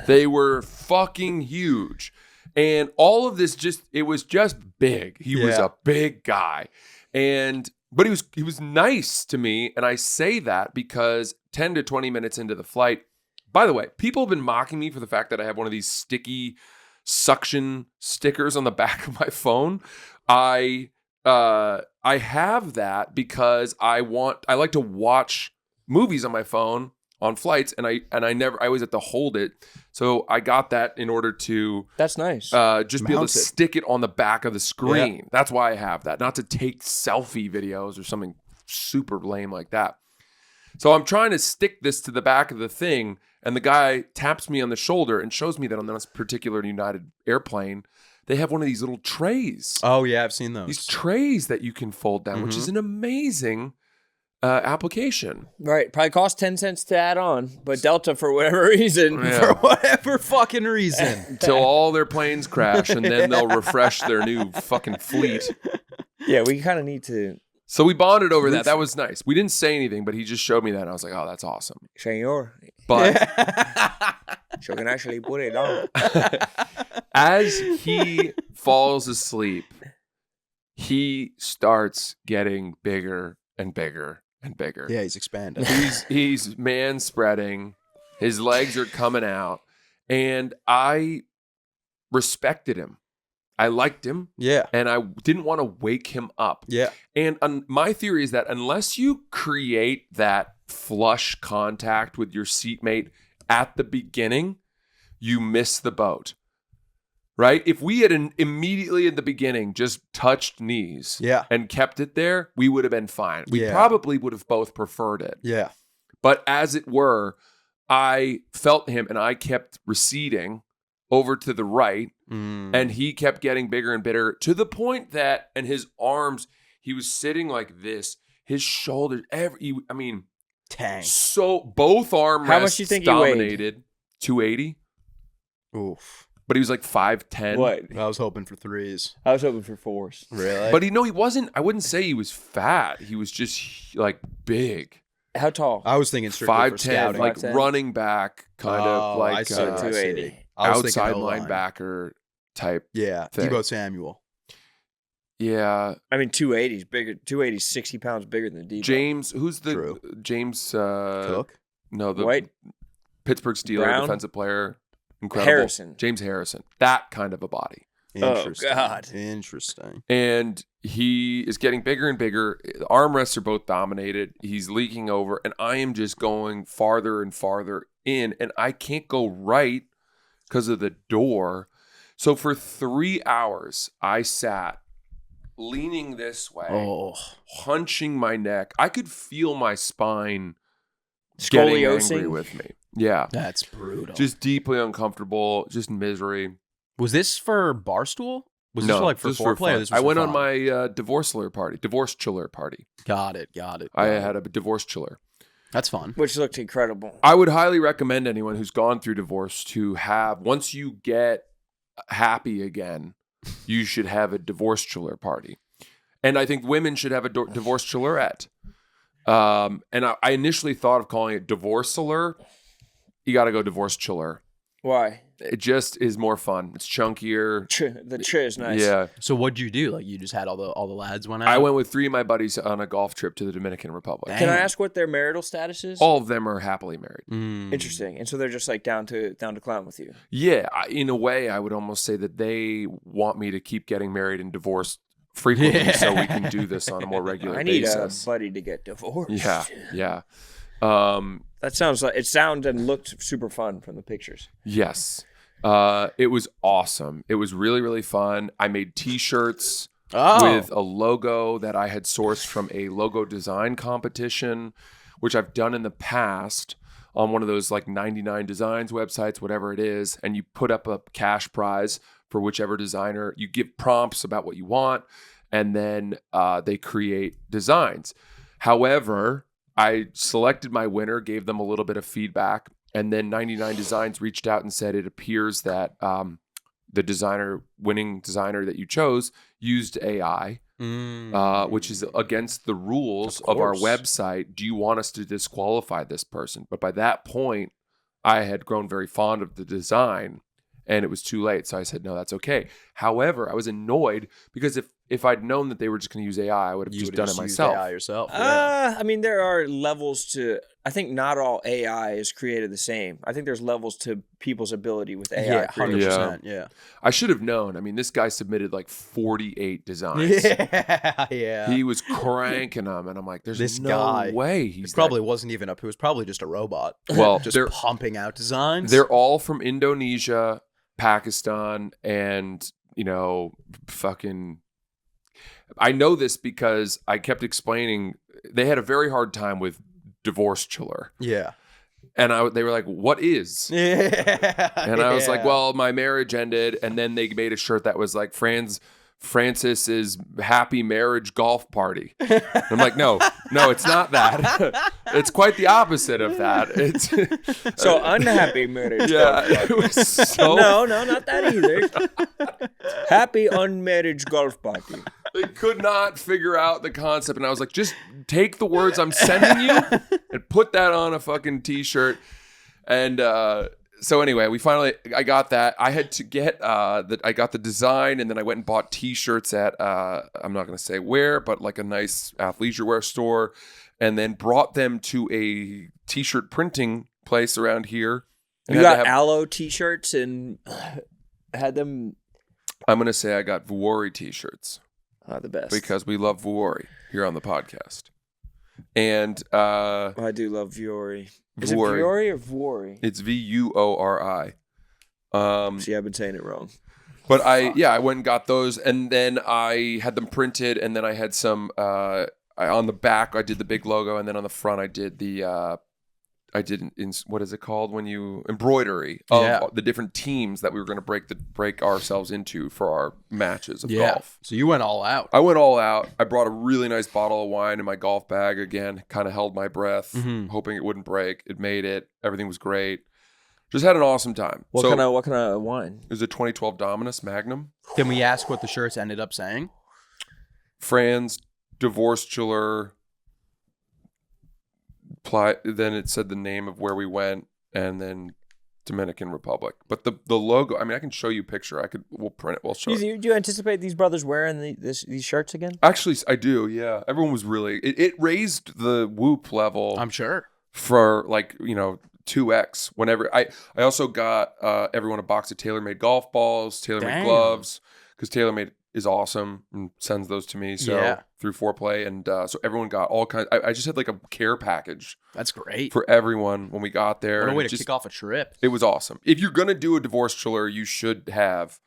They were fucking huge. And all of this it was just big. He was a big guy. But he was nice to me. And I say that because 10 to 20 minutes into the flight, by the way, people have been mocking me for the fact that I have one of these sticky suction stickers on the back of my phone. I have that because I like to watch movies on my phone on flights, and I always have to hold it. So I got that in order to That's nice. just be able to stick it on the back of the screen. Yeah. That's why I have that, not to take selfie videos or something super lame like that. So I'm trying to stick this to the back of the thing, and the guy taps me on the shoulder and shows me that on this particular United airplane, they have one of these little trays. Oh, yeah, I've seen those. These trays that you can fold down, which is an amazing application. Right. Probably cost 10 cents to add on, but Delta, for whatever reason. Yeah. For whatever fucking reason. Until all their planes crash, and then they'll refresh their new fucking fleet. Yeah, we kind of need to. So we bonded over that. That was nice. We didn't say anything, but he just showed me that, and I was like, oh, that's awesome. Señor. But So can actually put it on. as he falls asleep, he starts getting bigger and bigger and bigger. Yeah, he's expanding. He's man spreading. His legs are coming out, and I respected him. I liked him. Yeah. And I didn't want to wake him up. Yeah. And my theory is that unless you create that flush contact with your seatmate at the beginning, you miss the boat. Right? If we had immediately at the beginning just touched knees and kept it there, we would have been fine. We probably would have both preferred it. Yeah. But as it were, I felt him and I kept receding over to the right, and he kept getting bigger and bigger to the point that, and his arms, he was sitting like this. his shoulders, I mean, Tank. so both arm How much rests do you think he weighed? dominated. 280, Oof. but he was like 5'10". What? I was hoping for threes. I was hoping for 4s. Really? But he wasn't. I wouldn't say he was fat. He was just like big. How tall? I was thinking strictly for 5'10", scouting. like 5'10". running back, kind of I like see, So I see. 280. I was thinking outside O-line. linebacker type. Yeah, thing. Debo Samuel. Yeah, I mean, 280's bigger. 280's 60 pounds bigger than Debo. James. Who's the True. James? Cook. No, the White? Pittsburgh Steelers Brown? defensive player. Incredible. Harrison. James Harrison. That kind of a body. Interesting. God. Interesting. And he is getting bigger and bigger. The armrests are both dominated. He's leaking over, and I am just going farther and farther in, and I can't go right because of the door. So for 3 hours, I sat leaning this way, Oh, hunching my neck. I could feel my spine getting Scoliosis? angry with me. Yeah. that's brutal. Just deeply uncomfortable, just misery. Was this for Barstool? Was this for like for just foreplay? fun. Or this was I for went fun? on my divorce chiller party. Got it. Got it. I got it. had a divorce chiller. That's fun. Which looked incredible. I would highly recommend anyone who's gone through divorce to have, once you get happy again, you should have a divorce chiller party. And I think women should have a divorce chillerette. And I initially thought of calling it divorce chiller. You got to go divorce chiller. Why? It just is more fun. It's chunkier. The chair is nice. Yeah. So what'd you do? Like you just had all the lads went out? I went with 3 of my buddies on a golf trip to the Dominican Republic. Can I Dang. ask what their marital status is? All of them are happily married. Mm. Interesting. And so they're just like down to clown with you. Yeah, in a way, I would almost say that they want me to keep getting married and divorced frequently, so we can do this on a more regular I need basis. a buddy to get divorced. Yeah, yeah. That sounds like it sounded and looked super fun from the pictures. Yes. It was awesome. It was really, really fun. I made T-shirts with a logo that I had sourced from a logo design competition, which I've done in the past on one of those like 99 Designs websites, whatever it is, and you put up a cash prize for whichever designer. You give prompts about what you want, and then they create designs. However, I selected my winner, gave them a little bit of feedback, and then 99 Designs reached out and said it appears that the winning designer that you chose used AI, which is against the rules of our website. Do you want us to disqualify this person? But by that point, I had grown very fond of the design, and it was too late. So I said, no, that's okay. However, I was annoyed because if I'd known that they were just going to use AI, I would have just done it myself. AI yourself. Yeah. I mean, there are levels to. I think not all AI is created the same. I think there's levels to people's ability with AI. Yeah, creation. 100%. Yeah. I should have known. I mean, this guy submitted like 48 designs. Yeah. He was cranking them, and I'm like, "There's This no guy, way he's It probably wasn't even up. It was probably just a robot. Well, just they're pumping out designs. they're all from Indonesia, Pakistan, and fucking. I know this because I kept explaining they had a very hard time with divorce chiller, Yeah. and they were like, "What is?" Yeah. And I was like, well, my marriage ended. And then they made a shirt that was like Francis's happy marriage golf party. And I'm like, no, it's not that. It's quite the opposite of that. It's So unhappy marriage. yeah, it was so No, not that either. Happy unmarried golf party. they could not figure out the concept. And I was like, just take the words I'm sending you and put that on a fucking T-shirt. And so anyway, I got that. I had to get I got the design, and then I went and bought T-shirts at I'm not going to say where, but like a nice athleisure wear store, and then brought them to a T-shirt printing place around here. And You had to got have- aloe T-shirts and had them. I'm going to say I got Vuori T-shirts The best. because we love Vuori here on the podcast. And I do love Vuori. Is it Vuori. Vuori or Vuori? It's Vuori. See, I've been saying it wrong. But I went and got those, and then I had them printed, and then I had some on the back I did the big logo, and then on the front I did the what is it called when you embroidery of Yeah. the different teams that we were going to break ourselves into for our matches of golf. So you went all out. I went all out. I brought a really nice bottle of wine in my golf bag again, kind of held my breath, hoping it wouldn't break. It made it. Everything was great. Just had an awesome time. What kind of wine? It was a 2012 Dominus Magnum. Can we ask what the shirts ended up saying? Franz Divorcetular. Then it said the name of where we went, and then Dominican Republic. But the logo, I mean, I can show you a picture. We'll print it. We'll show it. Do you anticipate these brothers wearing these shirts again? Actually, I do, yeah. Everyone was really, it raised the Whoop level. I'm sure. For 2x. Whenever I also got everyone a box of TaylorMade golf balls, TaylorMade gloves, because TaylorMade is awesome and sends those to me. So through Foreplay, and so everyone got all kinds. I just had like a care package. That's great for everyone when we got there. What a way to kick off a trip. It was awesome. If you're gonna do a divorce chiller, you should have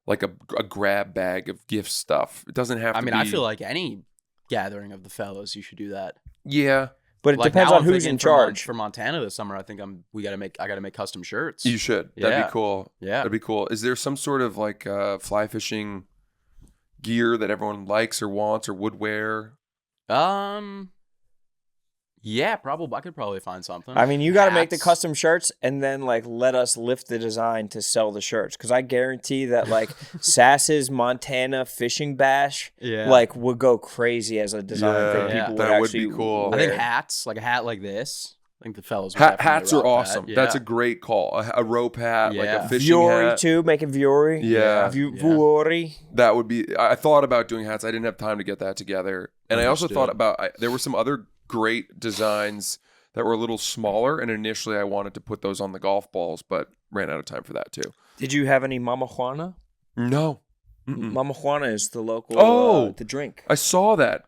like a grab bag of gift stuff. It doesn't have to be. I feel like any gathering of the fellows, you should do that. Yeah. But it depends on who's in charge. For Montana this summer, I think I got to make custom shirts. You should. That'd be cool. Yeah. That'd be cool. Is there some sort of like fly fishing gear that everyone likes or wants or would wear? Yeah, probably. I could probably find something. I mean, you got to make the custom shirts and then let us lift the design to sell the shirts. Because I guarantee that Sass's Montana Fishing Bash would go crazy as a design for people. That would be cool. I think hats, like a hat like this. I think the fellas. Hats are awesome. Yeah. That's a great call. A rope hat, like a fishing hat. Too, make it Vuori. Yeah. Vuori. That would be. I thought about doing hats. I didn't have time to get that together, and I also thought about. There were some other great designs that were a little smaller, and initially I wanted to put those on the golf balls, but ran out of time for that too. Did you have any Mama Juana? No. Mama Juana is the local the drink. I saw that.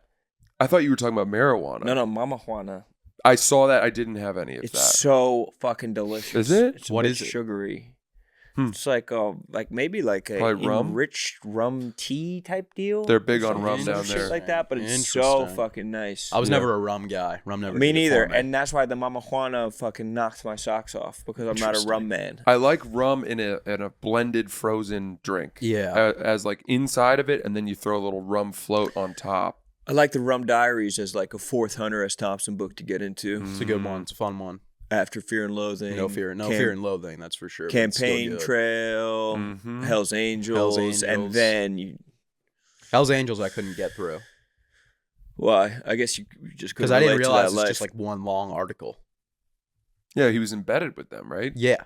I thought you were talking about marijuana. No, Mama Juana. I saw that. I didn't have any of that. It's so fucking delicious. Is it? It's what is it? Sugary. It's like maybe like a enriched rum tea type deal. They're big on rum down shit there, like that. But it's so fucking nice. I was never a rum guy. Rum never. Me neither, and that's why the Mama Juana fucking knocked my socks off because I'm not a rum man. I like rum in a blended frozen drink. Yeah, as like inside of it, and then you throw a little rum float on top. I like the Rum Diaries as like a fourth Hunter S. Thompson book to get into. It's a good one. It's a fun one. After Fear and Loathing. Fear and Loathing, that's for sure. Campaign Trail, Hell's Angels, and then Hell's Angels I couldn't get through. Why? I guess you just couldn't. Because I didn't realize it's just like one long article. Yeah, he was embedded with them, right? Yeah.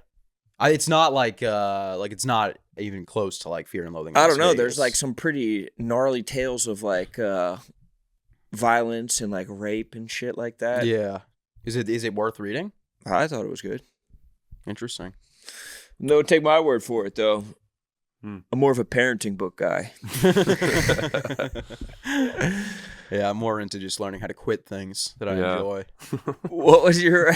It's not like it's not even close to like Fear and Loathing. I don't know. There's like some pretty gnarly tales of like violence and like rape and shit like that. Yeah. Is it worth reading? I thought it was good. Interesting. No, take my word for it though. I'm more of a parenting book guy. Yeah, I'm more into just learning how to quit things that I enjoy. What was your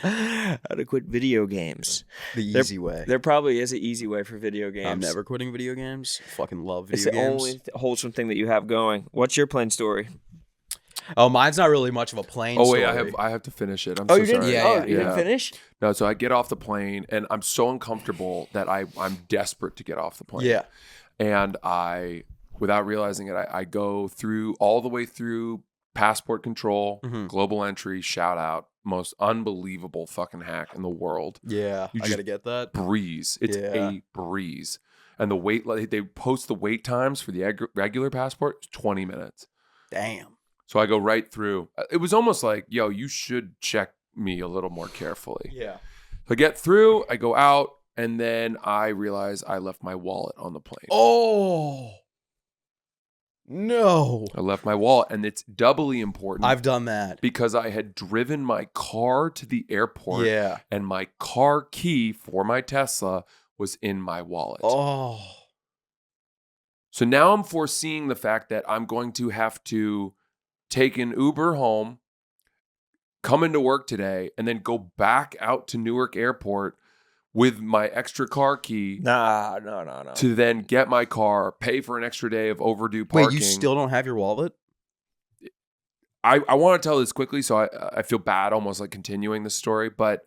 how to quit video games? The easy way. There probably is an easy way for video games. I'm never quitting video games. Fucking love video games. It's the only wholesome thing that you have going. What's your plane story? Oh, mine's not really much of a plane story. Oh wait, I have to finish it. I'm so you didn't? sorry. Yeah, you didn't finish? No, so I get off the plane and I'm so uncomfortable that I'm desperate to get off the plane. Yeah. And I, without realizing it, I go through all the way through passport control, global entry, shout out, most unbelievable fucking hack in the world. Yeah, I gotta get that. Breeze. It's a breeze. And the wait, they post the wait times for the regular passport, 20 minutes. Damn. So I go right through. It was almost like, yo, you should check me a little more carefully. Yeah. So I get through, I go out, and then I realize I left my wallet on the plane. Oh. No. I left my wallet, and it's doubly important. I've done that. Because I had driven my car to the airport. Yeah. And my car key for my Tesla was in my wallet. Oh. So now I'm foreseeing the fact that I'm going to have to take an Uber home, come into work today, and then go back out to Newark Airport with my extra car key. No. To then get my car, pay for an extra day of overdue parking. Wait, you still don't have your wallet? I want to tell this quickly, so I feel bad almost like continuing the story. But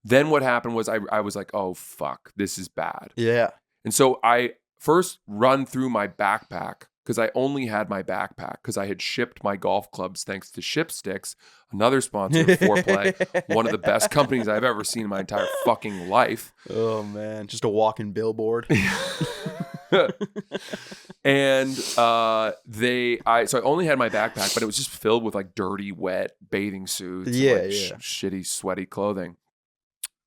then what happened was I was like, oh, fuck, this is bad. Yeah. And so I first run through my backpack because I only had my backpack because I had shipped my golf clubs thanks to Shipsticks, another sponsor of Foreplay, one of the best companies I've ever seen in my entire fucking life. Oh, man. Just a walking billboard. And so I only had my backpack, but it was just filled with like dirty, wet bathing suits, and, Yeah, like, yeah. shitty, sweaty clothing.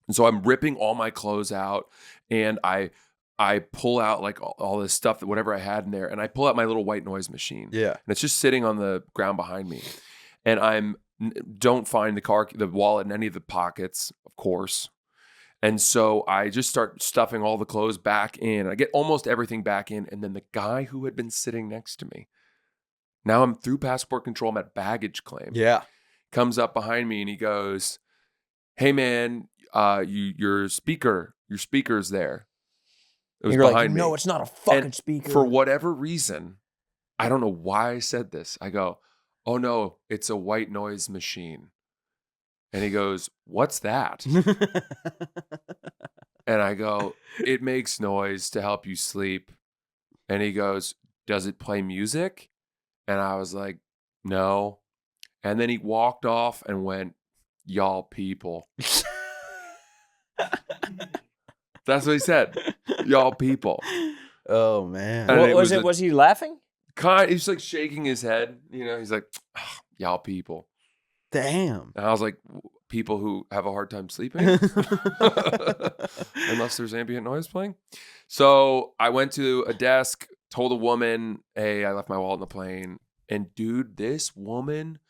And so I'm ripping all my clothes out, and I pull out like all this stuff, that whatever I had in there, and I pull out my little white noise machine. Yeah. And it's just sitting on the ground behind me. And don't find the wallet in any of the pockets, of course. And so I just start stuffing all the clothes back in. I get almost everything back in. And then the guy who had been sitting next to me, now I'm through passport control, I'm at baggage claim. Yeah. Comes up behind me and he goes, hey man, your speaker's there. It was You're behind like, me. no, it's not a fucking And speaker. for whatever reason, I don't know why I said this. I go, oh no, it's a white noise machine. And he goes, what's that? And I go, it makes noise to help you sleep. And he goes, does it play music? And I was like, no. And then he walked off and went, y'all people. That's what he said. Y'all people. Oh, man. And What was it? Was he laughing? He's like shaking his head. You know, he's like, oh, y'all people. Damn. And I was like, people who have a hard time sleeping? Unless there's ambient noise playing. So I went to a desk, told a woman, hey, I left my wallet in the plane. And dude, this woman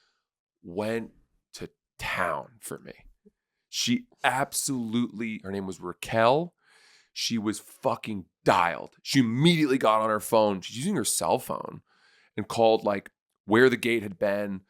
went to town for me. She absolutely, her name was Raquel. She was fucking dialed. She immediately got on her phone. She's using her cell phone and called like where the gate had been.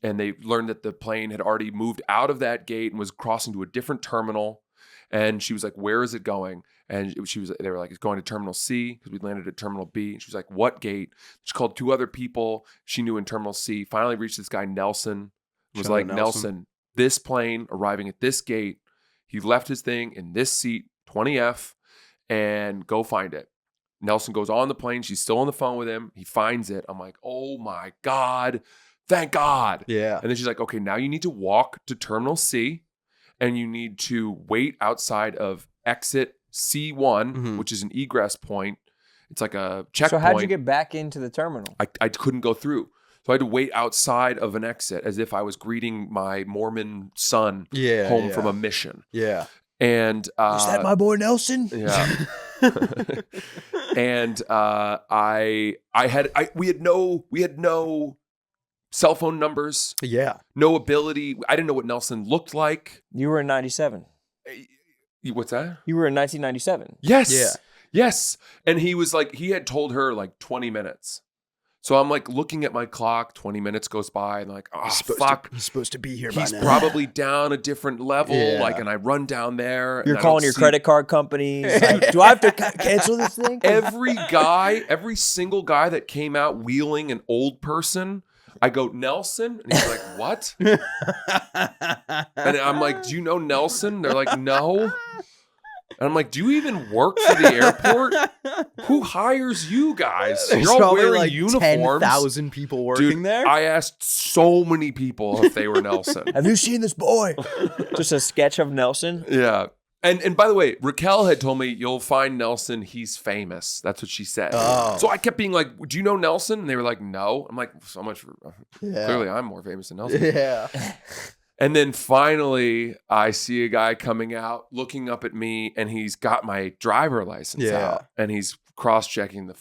And they learned that the plane had already moved out of that gate and was crossing to a different terminal. And she was like, where is it going? And they were like, it's going to Terminal C because we landed at Terminal B. And she was like, what gate? She called 2 other people she knew in Terminal C. Finally reached this guy, Nelson. Was Shout like, out Nelson. Nelson, this plane arriving at this gate. He left his thing in this seat, 20F, and go find it. Nelson goes on the plane. She's still on the phone with him. He finds it. I'm like, oh my God. Thank God. Yeah. And then she's like, okay, now you need to walk to Terminal C and you need to wait outside of exit C1, which is an egress point. It's like a checkpoint. So how'd you get back into the terminal? I couldn't go through. So I had to wait outside of an exit as if I was greeting my Mormon son home from a mission. Yeah. And Is that my boy Nelson? Yeah. And we had no cell phone numbers, Yeah. no ability. I didn't know what Nelson looked like. You were in 97. What's that? You were in 1997. Yes. Yeah. Yes. And he was like, he had told her like 20 minutes. So I'm like looking at my clock, 20 minutes goes by and like, oh, fuck. He's supposed to be here He's by now. probably down a different level. Yeah. Like, and I run down there. You're and calling your credit card companies. Like, do I have to cancel this thing? Every single guy that came out wheeling an old person, I go, Nelson? And he's like, what? And I'm like, do you know Nelson? They're like, no. And I'm like, do you even work for the airport? Who hires you guys? There's You're all probably wearing like uniforms. 10,000 people working Dude, there. I asked so many people if they were Nelson. Have you seen this boy? Just a sketch of Nelson. Yeah. And by the way, Raquel had told me, you'll find Nelson, he's famous. That's what she said. Oh. So I kept being like, do you know Nelson? And they were like, no. I'm like, so much. Yeah. Clearly, I'm more famous than Nelson. Yeah. And then finally, I see a guy coming out, looking up at me, and he's got my driver license out. And he's cross-checking the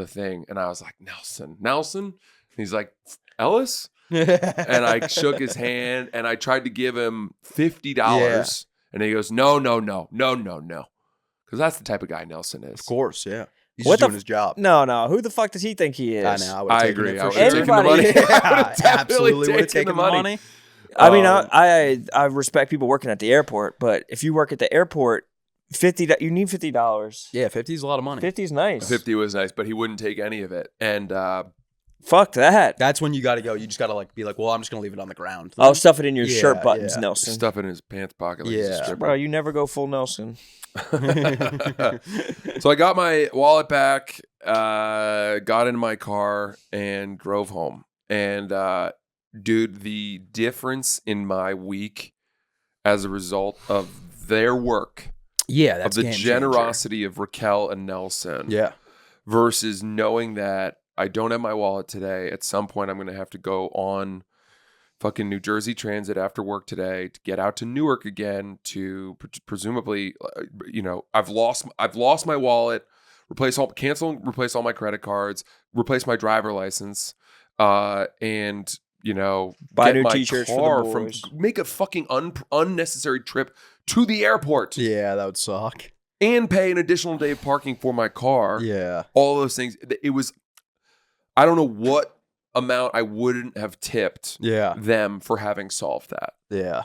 thing. And I was like, Nelson? And he's like, Ellis? And I shook his hand, and I tried to give him $50. Yeah. And he goes, no. Because that's the type of guy Nelson is. Of course, yeah. He's What just the doing his job. No. Who the fuck does he think he is? I know. I, would've I taken agree. it I for would've sure. taken the money. Everybody- I would've definitely Absolutely would have taken the money. I mean, I respect people working at the airport, but if you work at the airport, you need $50. Yeah, 50 is a lot of money. 50 is nice. 50 was nice, but he wouldn't take any of it. And Fuck that. That's when you got to go. You just got to like be like, well, I'm just gonna leave it on the ground. I'll stuff it in your Yeah, shirt buttons, yeah. Nelson. Stuff it in his pants pocket. Like he's a Yeah. stripper. Bro, you never go full Nelson. So I got my wallet back, got into my car, and drove home. And dude, the difference in my week as a result of their work, Yeah, of the generosity of Raquel and Nelson, Yeah. versus knowing that I don't have my wallet today. At some point, I'm going to have to go on fucking New Jersey Transit after work today to get out to Newark again to presumably, I've lost my wallet, replace all my credit cards, replace my driver license, and Buy get new my t-shirts car for the boys. make a fucking unnecessary trip to the airport Yeah, that would suck. and pay an additional day of parking for my car. Yeah. All those things. It was, I don't know what amount I wouldn't have tipped Yeah. them for having solved that. Yeah.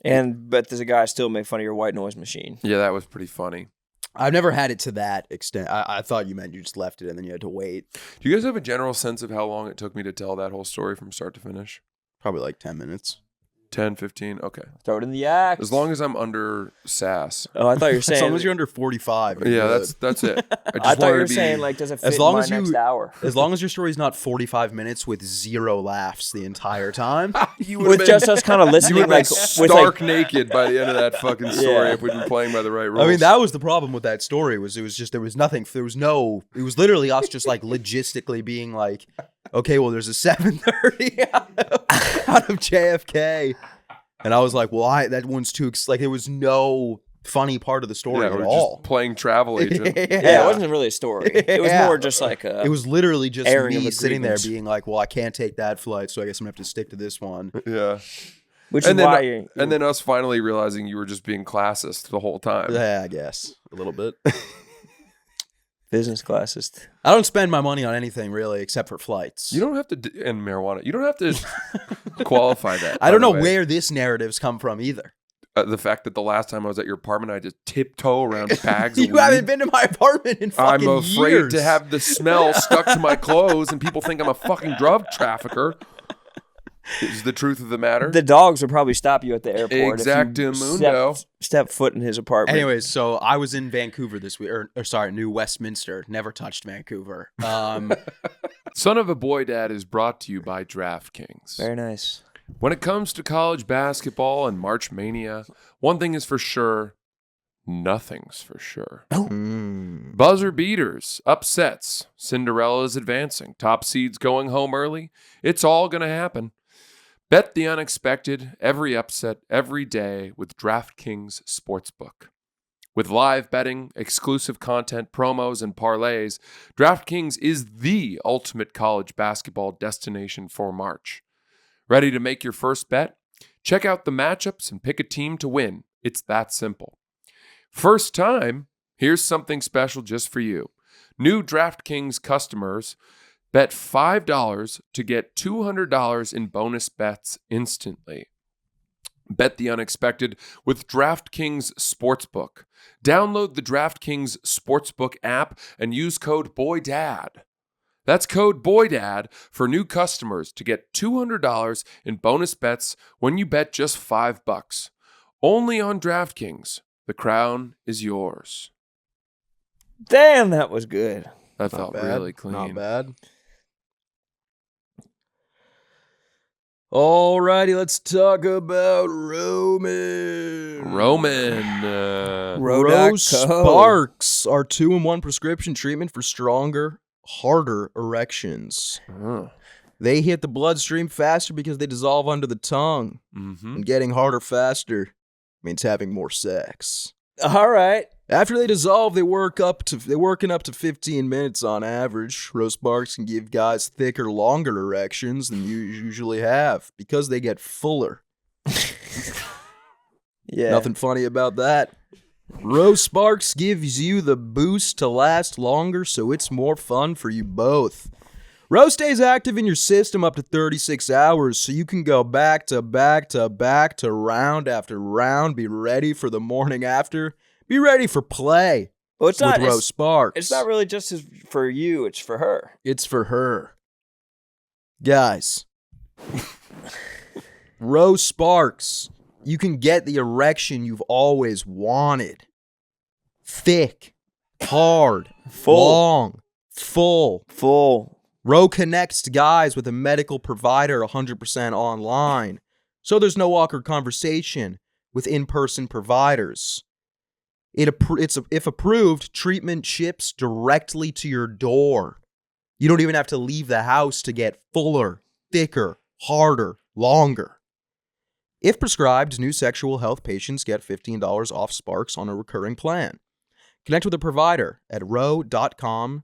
But there's a guy still make fun of your white noise machine. Yeah, that was pretty funny. I've never had it to that extent. I thought you meant you just left it and then you had to wait. Do you guys have a general sense of how long it took me to tell that whole story from start to finish? Probably like 10 minutes. 10, 15? Okay. Throw it in the axe. As long as I'm under sass. Oh, I thought you were saying. As long as you're under 45. you're Yeah, good. that's it. I thought you were saying, like, does it fit As long in my as you- next hour? As long as your story's not 45 minutes with 0 laughs the entire time. you With just us kind of you listening, would have like, been with stark like, naked by the end of that fucking story Yeah. if we'd been playing by the right rules. I mean, that was the problem with that story was it was just, there was literally us just like logistically being like, okay, well, there's a 7:30 out of JFK. And I was like, well, that one's too, like, there was no funny part of the story yeah, at we're all. just playing travel agent. yeah, it wasn't really a story. It was Yeah. more just like a. It was literally just airing of me a sitting there grievance. being like, well, I can't take that flight, so I guess I'm going to have to stick to this one. Yeah. which And is then, why you. and then us finally realizing you were just being classist the whole time. Yeah, I guess. A little bit. Business classist. I don't spend my money on anything really except for flights. You don't have to, and marijuana. You don't have to qualify that. I don't by know the way. where this narrative's come from either. The fact that the last time I was at your apartment, I just tiptoe around bags. You of haven't weed. been to my apartment in I'm fucking afraid years. to have the smell stuck to my clothes, and people think I'm a fucking drug trafficker. Is the truth of the matter? The dogs would probably stop you at the airport. Exactamundo. If you step foot in his apartment. Anyways, so I was in Vancouver this week, or sorry, New Westminster. Never touched Vancouver. Son of a Boy Dad is brought to you by DraftKings. Very nice. When it comes to college basketball and March Mania, one thing is for sure, nothing's for sure. Buzzer beaters, upsets, Cinderella's advancing, top seeds going home early. It's all going to happen. Bet the unexpected, every upset, every day with DraftKings Sportsbook. With live betting, exclusive content, promos, and parlays, DraftKings is the ultimate college basketball destination for March. Ready to make your first bet? Check out the matchups and pick a team to win. It's that simple. First time? Here's something special just for you. New DraftKings customers bet $5 to get $200 in bonus bets instantly. Bet the unexpected with DraftKings Sportsbook. Download the DraftKings Sportsbook app and use code BOYDAD. That's code BOYDAD for new customers to get $200 in bonus bets when you bet just $5. Only on DraftKings. The crown is yours. Damn, that was good. That Not felt bad. really clean. Not bad. Alrighty, let's talk about Roman. Rose Sparks are 2-in-1 prescription treatment for stronger, harder erections. They hit the bloodstream faster because they dissolve under the tongue. Mm-hmm. And getting harder faster means having more sex. All right. After they dissolve, they're working up to 15 minutes on average. Rose Sparks can give guys thicker, longer erections than you usually have because they get fuller. Yeah. Nothing funny about that. Rose Sparks gives you the boost to last longer, so it's more fun for you both. Rose stays active in your system up to 36 hours, so you can go back to back to back to round after round. Be ready for the morning after. Be ready for play Well, it's not. with Rose Sparks. It's not really just for you. It's for her. It's for her. Guys, Rose Sparks, you can get the erection you've always wanted. Thick, hard, long, full. Row connects guys with a medical provider 100% online, so there's no awkward conversation with in-person providers. If approved, treatment ships directly to your door. You don't even have to leave the house to get fuller, thicker, harder, longer. If prescribed, new sexual health patients get $15 off Sparks on a recurring plan. Connect with a provider at row.co/son.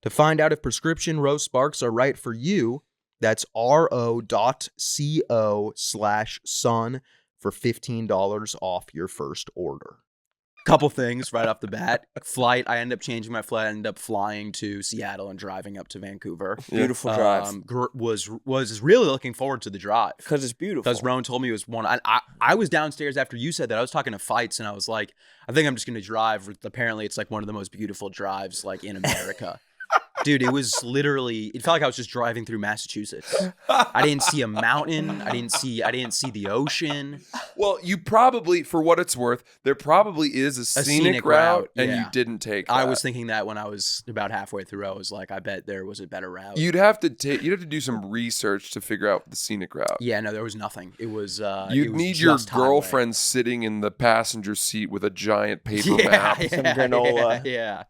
To find out if prescription Rose Sparks are right for you, that's ro.co/son for $15 off your first order. Couple things right off the bat. Flight, I end up changing my flight. I ended up flying to Seattle and driving up to Vancouver. Beautiful drive. Was really looking forward to the drive. Because it's beautiful. Because Rowan told me it was one. I was downstairs after you said that. I was talking to Fights and I was like, I think I'm just going to drive. Apparently, it's like one of the most beautiful drives like in America. Dude, it was literally, it felt like I was just driving through Massachusetts. I didn't see a mountain. I didn't see the ocean. Well, you probably, for what it's worth, there probably is a scenic route, and you didn't take that. I was thinking that when I was about halfway through. I was like, I bet there was a better route. You'd have to do some research to figure out the scenic route. Yeah, no, there was nothing. It was you'd need your girlfriend sitting in the passenger seat with a giant paper map. Some granola. Yeah.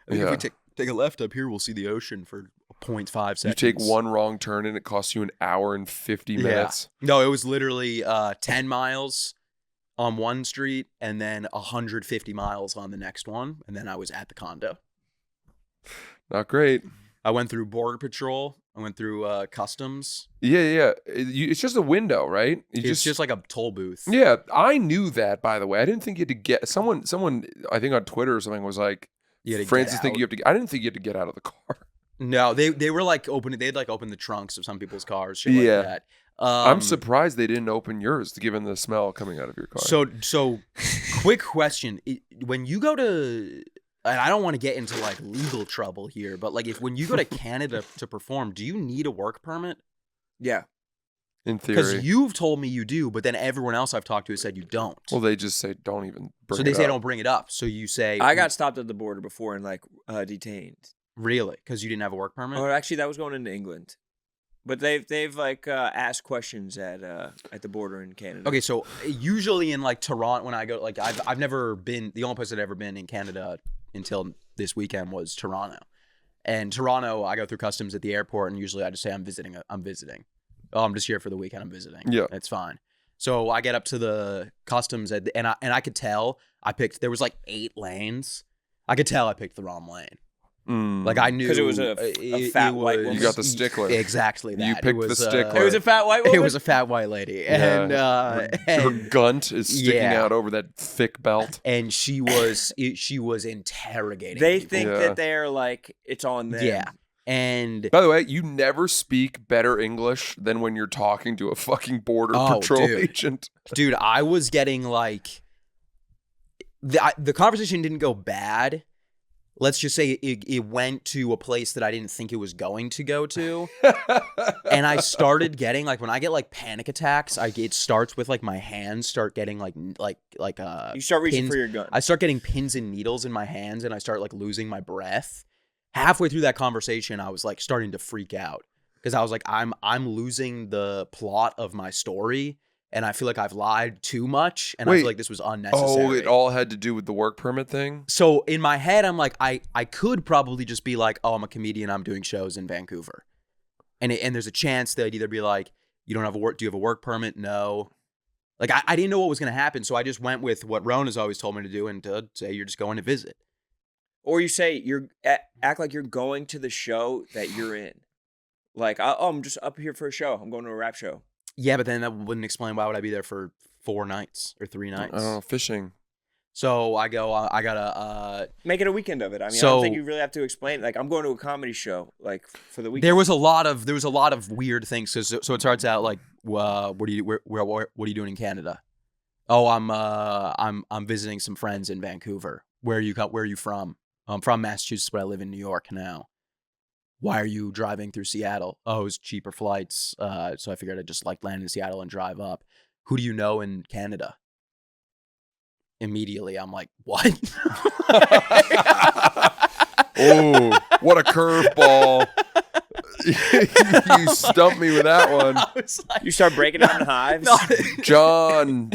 I mean, if we take a left up here, we'll see the ocean for 0.5 seconds. You take one wrong turn and it costs you an hour and 50 minutes. No, it was literally 10 miles on one street and then 150 miles on the next one. And then I was at the condo. Not great. I went through Border Patrol. I went through customs. Yeah. It's just a window, right? It's just like a toll booth. Yeah, I knew that, by the way. I didn't think you had to get... Someone, I think on Twitter or something was like, Francis, think you have to... I didn't think you had to get out of the car. No, they were like opening... They'd like open the trunks of some people's cars, shit like that. I'm surprised they didn't open yours, given the smell coming out of your car. So quick question. When you go to... And I don't want to get into like legal trouble here, but like when you go to Canada to perform, do you need a work permit? Yeah. In theory. Because you've told me you do, but then everyone else I've talked to has said you don't. Well, they just say don't even bring it up. So they say don't bring it up. So you say... I got stopped at the border before and like detained. Really? Because you didn't have a work permit? Oh, actually, that was going into England. But they've like asked questions at the border in Canada. Okay, so usually in like Toronto, when I go, like I've never been, the only place I'd ever been in Canada until this weekend was Toronto. And Toronto, I go through customs at the airport, and usually I just say I'm visiting. Oh, I'm just here for the weekend. I'm visiting. Yeah, it's fine. So I get up to the customs, and I could tell there was like 8 lanes. I could tell I picked the wrong lane. Like I knew because it was a fat white woman. You got the stickler. Exactly that. You picked the stickler. It was a fat white woman. It was a fat white lady, and her gunt is sticking out over that thick belt. And she was interrogating. They people. think that they're like it's on them. Yeah. And by the way, you never speak better English than when you're talking to a fucking border patrol agent. Dude, I was getting like the conversation didn't go bad. Let's just say it went to a place that I didn't think it was going to go to. And I started getting like when I get like panic attacks, it starts with like my hands start getting like you start reaching pins. For your gun. I start getting pins and needles in my hands and I start like losing my breath. Halfway through that conversation, I was like starting to freak out because I was like, I'm losing the plot of my story. And I feel like I've lied too much, and I feel like this was unnecessary. Oh, it all had to do with the work permit thing? So in my head, I'm like, I could probably just be like, oh, I'm a comedian, I'm doing shows in Vancouver. And there's a chance they'd either be like, do you have a work permit? No. Like, I didn't know what was going to happen, so I just went with what Rowan has always told me to do and to say you're just going to visit. Or you say, act like you're going to the show that you're in. Like, I'm just up here for a show. I'm going to a rap show. Yeah, but then that wouldn't explain why would I be there for 4 nights or 3 nights. Oh, fishing. So I go, I gotta make it a weekend of it. I mean, I don't think you really have to explain. Like, I'm going to a comedy show, like for the weekend. There was a lot of weird things. So it starts out like, what are you doing in Canada? Oh, I'm visiting some friends in Vancouver. Where are you from? I'm from Massachusetts, but I live in New York now. why are you driving through Seattle? Oh, it was cheaper flights. So I figured I'd just like land in Seattle and drive up. Who do you know in Canada? Immediately, I'm like, what? Oh, what a curveball. You stumped me with that one. Like, You start breaking down hives. John,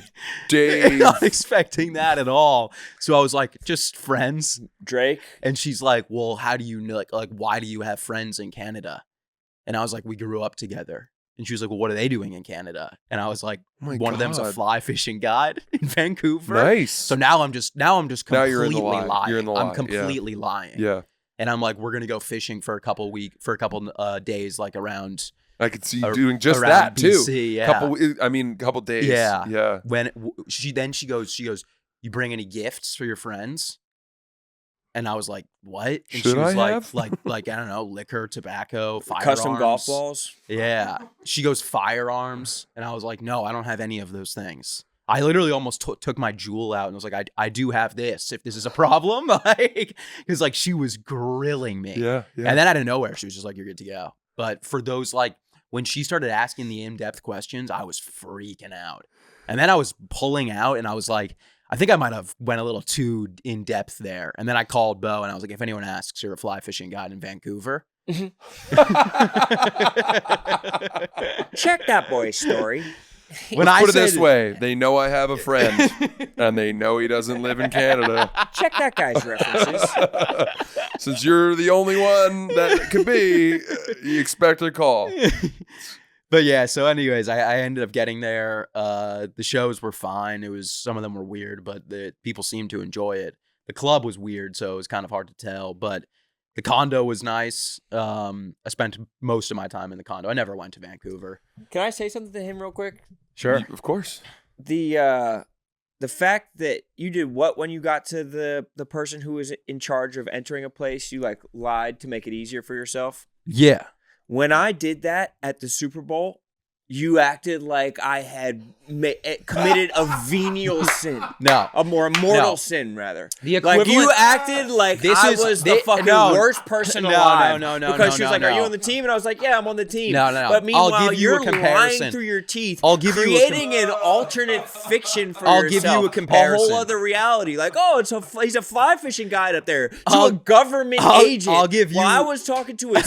Dave. Not expecting that at all. So I was like, just friends. Drake. And she's like, well, how do you know? Like, why do you have friends in Canada? And I was like, we grew up together. And she was like, well, what are they doing in Canada? And I was like, Oh my one of them's a God. fly fishing guide in Vancouver. Nice. So now I'm just Now completely you're in the lie. lying. You're in the lie, I'm yeah. completely lying. Yeah. And I'm like, we're gonna go fishing for a couple days, like around I could see you doing just around that too. BC, yeah. Couple days. Yeah. Yeah. When she goes, you bring any gifts for your friends? And I was like, what? And Should she was I like, have? like I don't know, liquor, tobacco, firearms. Custom golf balls. Yeah. She goes, firearms. And I was like, no, I don't have any of those things. I literally almost took my jewel out and was like, I do have this if this is a problem. Like, because like she was grilling me. Yeah. Yeah. And then out of nowhere, she was just like, you're good to go. But for those, like, when she started asking the in-depth questions, I was freaking out. And then I was pulling out and I was like, I think I might have went a little too in-depth there. And then I called Bo and I was like, if anyone asks, you're a fly fishing guide in Vancouver. Check that boy's story. When Let's I put it said, this way, they know I have a friend, and they know he doesn't live in Canada. Check that guy's references. Since you're the only one that could be, you expect a call. But yeah, so anyways, I ended up getting there. The shows were fine. Some of them were weird, but the people seemed to enjoy it. The club was weird, so it was kind of hard to tell, but the condo was nice. I spent most of my time in the condo. I never went to Vancouver. Can I say something to him real quick? Sure. Of course. The fact that you did what when you got to the person who was in charge of entering a place, you like lied to make it easier for yourself. Yeah. When I did that at the Super Bowl, you acted like I had committed a venial sin. No. A more mortal No. sin, rather. The Like you acted like I was the fucking worst person alive. No, Because she was like, no. "Are you on the team?" And I was like, "Yeah, I'm on the team." No. But I'll meanwhile, give you a you're comparison. lying through your teeth. I'll give you a creating an alternate fiction for I'll yourself. give you a comparison. A whole other reality. Like, oh, he's a fly fishing guide up there. To I'll- a government I'll- agent. I'll give While you- I was talking to a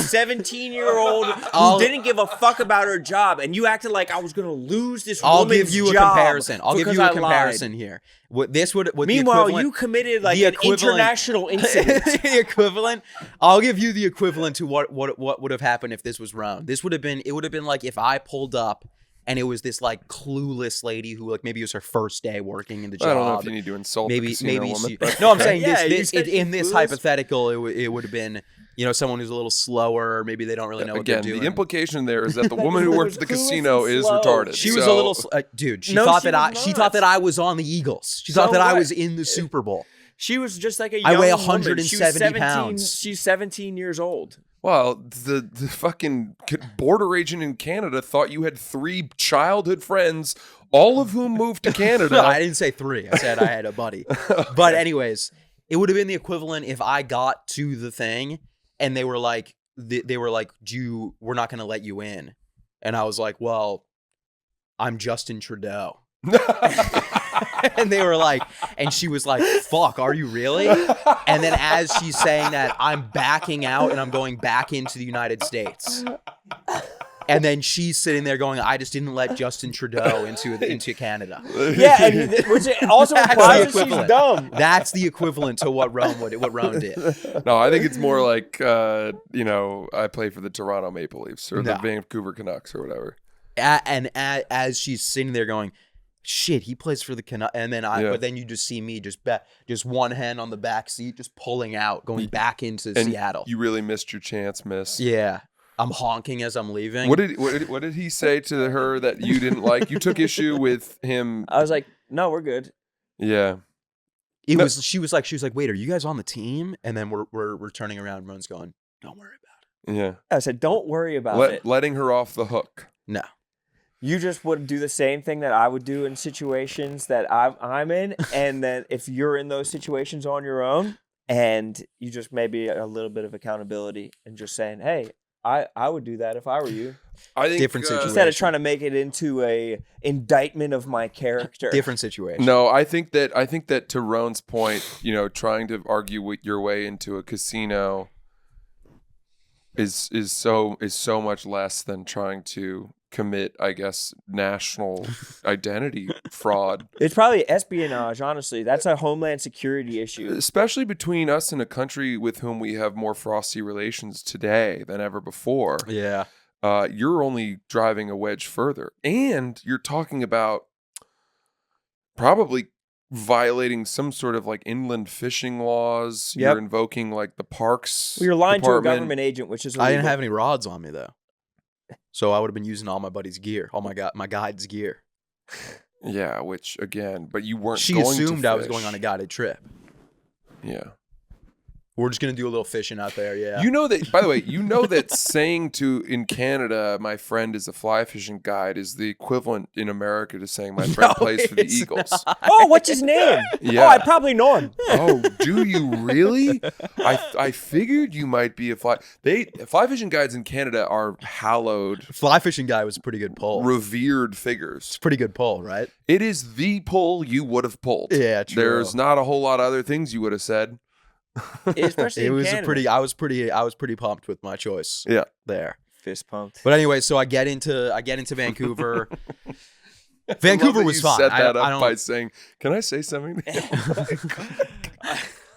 17-year-old who didn't give a fuck about her job, and you acted like I was gonna lose this I'll woman's give you a job comparison. I'll give because you a I lied. comparison here. What Meanwhile, the you committed like the an equivalent- international incident. the equivalent. I'll give you the equivalent to what would have happened if this was wrong. It would have been like if I pulled up and it was this like clueless lady who like maybe it was her first day working in the job. I don't know if you need to insult the casino woman. she, but- no, I'm saying Yeah, you this said in this clueless. hypothetical it would have been, you know, someone who's a little slower, or maybe they don't really know what they're Again, doing. the implication there is that the woman who worked at the Clueless and casino is slow. retarded. She was So- a little dude. She No, thought she that was she not. thought that I was on the Eagles. She So thought that I what? was in the Super Bowl. She was just like a I young weigh woman. 170 She was 17 pounds. She's 17 years old. Well, the fucking border agent in Canada thought you had 3 childhood friends, all of whom moved to Canada. No, I didn't say 3. I said I had a buddy. But anyways, it would have been the equivalent if I got to the thing and they were like, we're not going to let you in. And I was like, well, I'm Justin Trudeau. And they were like, and she was like, fuck, are you really? And then as she's saying that, I'm backing out and I'm going back into the United States. And then she's sitting there going, I just didn't let Justin Trudeau into Canada. Yeah, and which also That's implies the that she's equivalent. dumb. That's the equivalent to what Rome did. No, I think it's more like, I play for the Toronto Maple Leafs or the No. Vancouver Canucks or whatever. And as she's sitting there going, shit, he plays for the Canucks. And then but then you just see me just one hand on the back seat, just pulling out, going back into And Seattle. you really missed your chance, miss. Yeah. I'm honking as I'm leaving. What did he say to her that you didn't like? You took issue with him. I was like, no, we're good. Yeah. She was like, wait, are you guys on the team? And then we're turning around and Ron's going, don't worry about it. Yeah. I said, don't worry about it. Letting her off the hook. No. You just would do the same thing that I would do in situations that I'm in. And then if you're in those situations on your own, and you just maybe a little bit of accountability and just saying, hey, I would do that if I were you. I think Different situation. Instead of trying to make it into a indictment of my character. Different situation. No, I think that to Roan's point, trying to argue your way into a casino is so much less than trying to commit, I guess, national identity fraud. It's probably espionage, honestly. That's a homeland security issue. Especially between us and a country with whom we have more frosty relations today than ever before. Yeah. You're only driving a wedge further. And you're talking about probably violating some sort of like inland fishing laws. Yep. You're invoking like the parks. Well, you're lying to a department. government agent, which is I didn't illegal. have any rods on me though, so I would have been using all my buddy's gear, all my guide's gear. Yeah, which again, but you weren't. She going assumed to I was fish. going on a guided trip. Yeah. We're just gonna do a little fishing out there. Yeah. You know that, by the way, that saying in Canada, my friend is a fly fishing guide is the equivalent in America to saying my friend plays for the it's Eagles. not. Oh, what's his name? Yeah. Oh, I probably know him. Oh, do you really? I figured you might be a fly. Fly fishing guides in Canada are hallowed, Fly fishing guy was a pretty good pull. revered figures. It's a pretty good pull, right? It is the pull you would have pulled. Yeah, true. There's not a whole lot of other things you would have said. Especially It in was Canada. I was pretty pumped with my choice. Yeah. There. Fist pumped. But anyway, so I get into Vancouver. I love Vancouver that was you fun. Set that I up don't- by saying, "Can I say something?"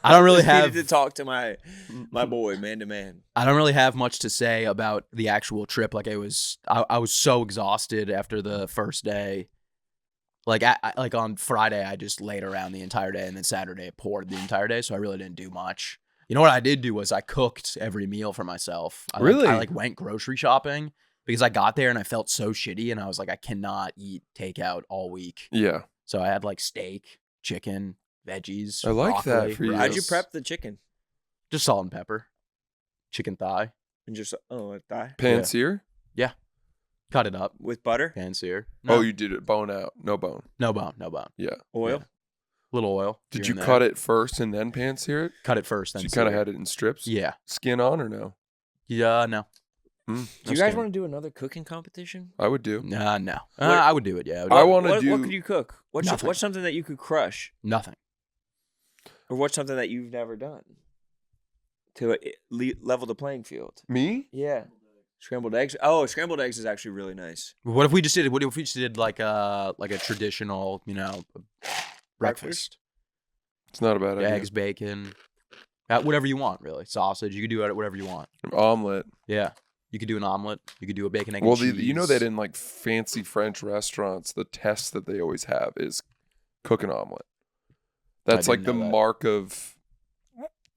I don't really Just needed have to talk to my boy man to man. I don't really have much to say about the actual trip. Like I was so exhausted after the first day. Like like on Friday, I just laid around the entire day, and then Saturday it poured the entire day, so I really didn't do much. You know what I did do was I cooked every meal for myself. Really? I went grocery shopping because I got there and I felt so shitty, and I was like, I cannot eat takeout all week. Yeah. So I had like steak, chicken, veggies. I like that broccoli, for you. How'd you rice, prep the chicken? Just salt and pepper, chicken thigh, And just a thigh Pan-sear? cut it up, with butter, pan sear. Oh, you did it bone out, no bone. no bone. Yeah. oil. Little oil. Did here you and cut there. it first and then pan-sear it? Cut it first, So then you kind of sear. had it in strips? Yeah. Skin on or no? Yeah, no. Do you guys want to do another cooking competition? I would do. No. What- I would do it, yeah. I wanna What do- could you cook? Nothing. What's something that you could crush, Nothing. or what's something that you've never done to level the playing field? Me? Yeah, scrambled eggs. Oh, scrambled eggs is actually really nice. What if we just did like a traditional, breakfast? It's not a bad idea. Eggs, bacon, whatever you want, really. Sausage. You could do it whatever you want. An omelet. Yeah. You could do an omelet. You could do a bacon, egg, Well, and cheese. you know that in like fancy French restaurants, the test that they always have is cook an omelet. That's like the didn't know that. mark of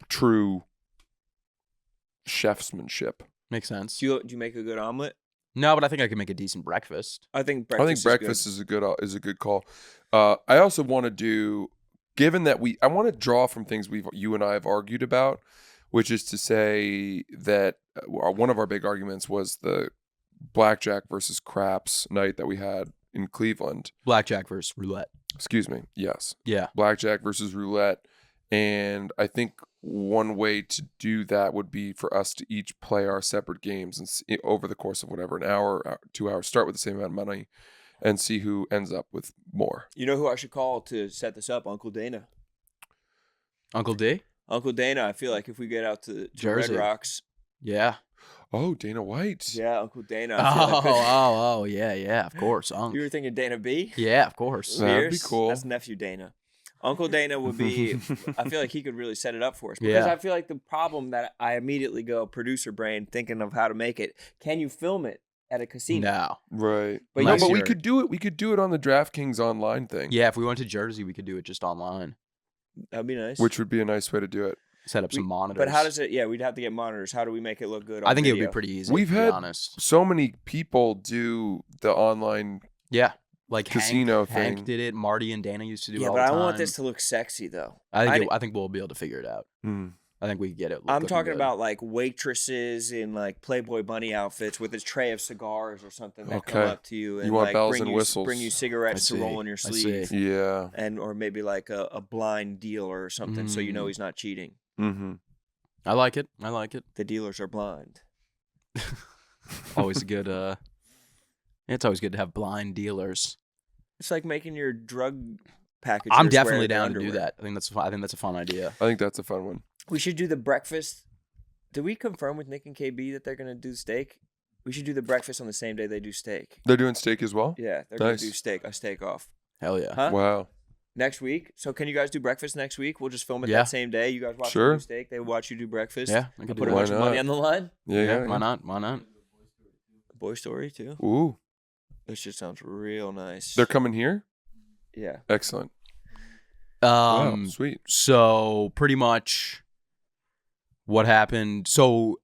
true chefsmanship. Makes sense. Do you make a good omelet? No, but I think I could make a decent breakfast. I think I breakfast. think breakfast is a good call. I also want to do, given that I want to draw from things you and I have argued about, which is to say that one of our big arguments was the blackjack versus craps night that we had in Cleveland. Blackjack versus roulette. Excuse me. Yes. Yeah. Blackjack versus roulette. And I think one way to do that would be for us to each play our separate games and see, over the course of whatever, an hour, 2 hours, start with the same amount of money and see who ends up with more. You know who I should call to set this up? Uncle Dana. Uncle D? Uncle Dana. I feel like if we get out to Red Jersey. Rocks, Yeah. Oh, Dana White. yeah, Uncle Dana. I feel like Oh, yeah, of course. you were thinking Dana B? Yeah, of course. That'd be Spears? cool. That's nephew Dana. Uncle Dana would be. I feel like he could really set it up for us because Yeah. I feel like the problem that I immediately go producer brain thinking of how to make it. Can you film it at a casino? No. Right. But no, Unless but we you're- could do it. We could do it on the DraftKings online thing. Yeah, if we went to Jersey, we could do it just online. That'd be nice. Which would be a nice way to do it. Set up some monitors. But how does it? Yeah, we'd have to get monitors. How do we make it look good? On I think it would video? be pretty easy. We've to be had- honest. So many people do the online. Yeah, like casino Hank thing. did it. Marty and Dana used to do it Yeah, all but the I time. want this to look sexy though. I think we'll be able to figure it out. Hmm. I think we could get it. I'm looking talking good. about like waitresses in like Playboy Bunny outfits with a tray of cigars or something that come Okay. up to you and You want like bells bring and you, whistles. bring you cigarettes I to see. roll on your I see. sleeve, Yeah. and or maybe like a blind deal or something, so you know Mm. he's not cheating. Mm-hmm. I like it. I like it. The dealers are blind. Always a good. It's always good to have blind dealers. It's like making your drug package. I'm definitely down to do that. I think that's a fun idea. I think that's a fun one. We should do the breakfast. Did we confirm with Nick and KB that they're gonna do steak? We should do the breakfast on the same day they do steak. They're doing steak as well? Yeah, they're Nice. gonna do a steak off. Hell yeah. Huh? Wow. Next week. So can you guys do breakfast next week? We'll just film it Yeah. that same day. You guys watch Sure. them do steak. They watch you do breakfast. Yeah, I I'll could put do a that. bunch of Why money not? on the line. Yeah. Why not? Why not? Boy Story too. Ooh. This shit sounds real nice. They're coming here? Yeah. Excellent. Wow. Sweet. So pretty much what happened. So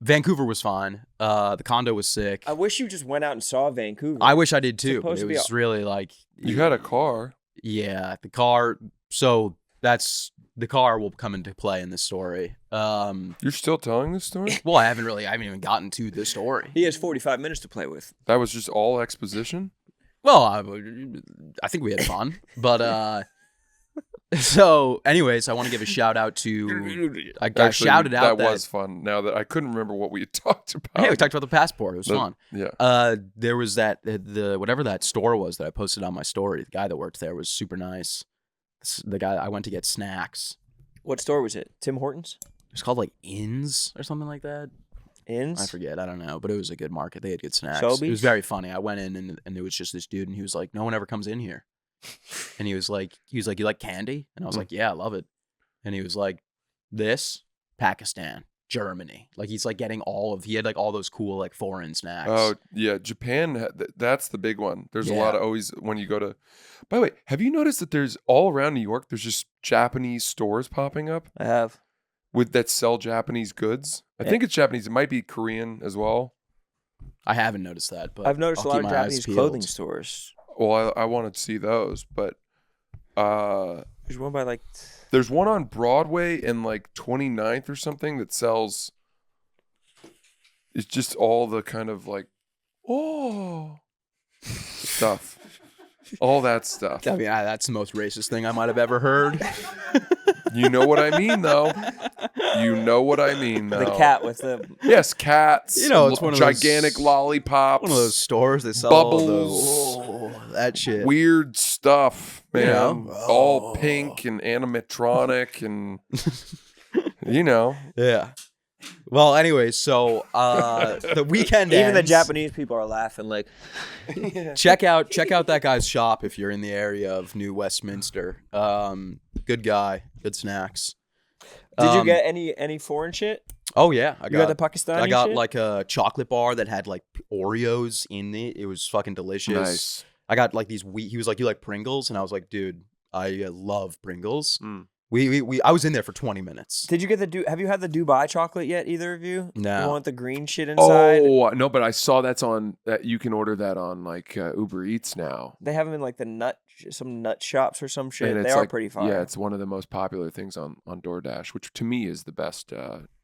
Vancouver was fine. The condo was sick. I wish you just went out and saw Vancouver. I wish I did too. But Supposed it to be was really like You had a car. yeah, the car. So that's the car will come into play in this story. You're still telling this story? Well, I haven't even gotten to the story. He has 45 minutes to play with. That was just all exposition? Well, I think we had fun, but so anyways, I want to give a shout out to I Actually, shouted out that was fun. Now that I couldn't remember what we had talked about. hey, we talked about the passport. It was fun. Yeah. There was the whatever that store was that I posted on my story. The guy that worked there was super nice. The guy I went to get snacks. What store was it? Tim Hortons? It was called like Inns or something like that. Inns? I forget. I don't know, but it was a good market. They had good snacks. Sobeys? It was very funny. I went in and there was just this dude, and he was like, "No one ever comes in here." And he was like, "You like candy?" And I was like, "Yeah, I love it." And he was like, "This Pakistan, Germany." Like he's like getting he had like all those cool like foreign snacks. Oh, yeah. Japan, that's the big one. There's a lot of always when you go to. By the way, have you noticed that there's all around New York, there's just Japanese stores popping up I have. that sell Japanese goods? I think it's Japanese. It might be Korean as well. I haven't noticed that, but I've noticed I'll a lot keep of my eyes Japanese peeled. clothing stores. Well, I want to see those, but There's one by like... there's one on Broadway and like 29th or something that sells. It's just all the kind of like, stuff. All that stuff. I mean, that's the most racist thing I might have ever heard. You know what I mean, though. You know what I mean, though. The cat with the... Yes, cats. You know, it's one of those- gigantic lollipops. One of those stores that sell Bubbles. that shit. Weird stuff, man. You know? All pink and animatronic and, you know. Yeah. Well, anyway, so the weekend Even the ends. Japanese people are laughing like... Check out that guy's shop if you're in the area of New Westminster. Good guy, good snacks. Did you get any foreign shit? Oh yeah, You got the Pakistani I got shit? like a chocolate bar that had like Oreos in it. It was fucking delicious. Nice. I got like these he was like, "You like Pringles?" And I was like, "Dude, I love Pringles." Mm. I was in there for 20 minutes. Did you get have you had the Dubai chocolate yet, either of you? No. The one with the green shit inside? Oh, no, but I saw that's on, that you can order that on like Uber Eats now. They have them in like some nut shops or some shit. And They it's are like, pretty fire. Yeah, it's one of the most popular things on DoorDash, which to me is the best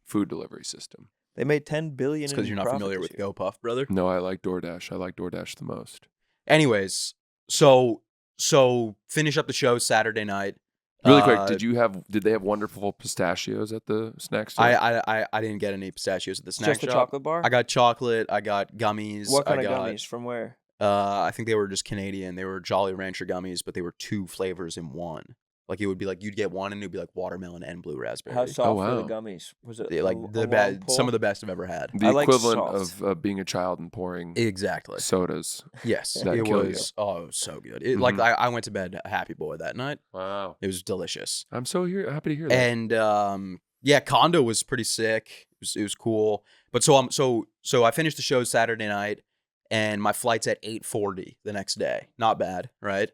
food delivery system. They made $10 billion. It's because you're not familiar with GoPuff, brother. No, I like DoorDash. I like DoorDash the most. Anyways, so finish up the show Saturday night. Really quick, did they have wonderful pistachios at the snack store? I didn't get any pistachios at the snack Just the shop. chocolate bar? I got chocolate. I got gummies. What kind I of got, gummies? From where? I think they were just Canadian. They were Jolly Rancher gummies, but they were 2 flavors in one. Like it would be like you'd get one and it'd be like watermelon and blue raspberry. How soft wow. were the gummies? Was it Like a long pull? some of the best I've ever had. the I like equivalent salt. of being a child and pouring Exactly. sodas. Yes, That it kill you. was. Oh, it was so good. Like Mhm. I went to bed a happy boy that night. Wow. It was delicious. I'm so happy to hear that. And yeah, condo was pretty sick. It was cool. But so I finished the show Saturday night, and my flight's at 8:40 the next day. Not bad, right?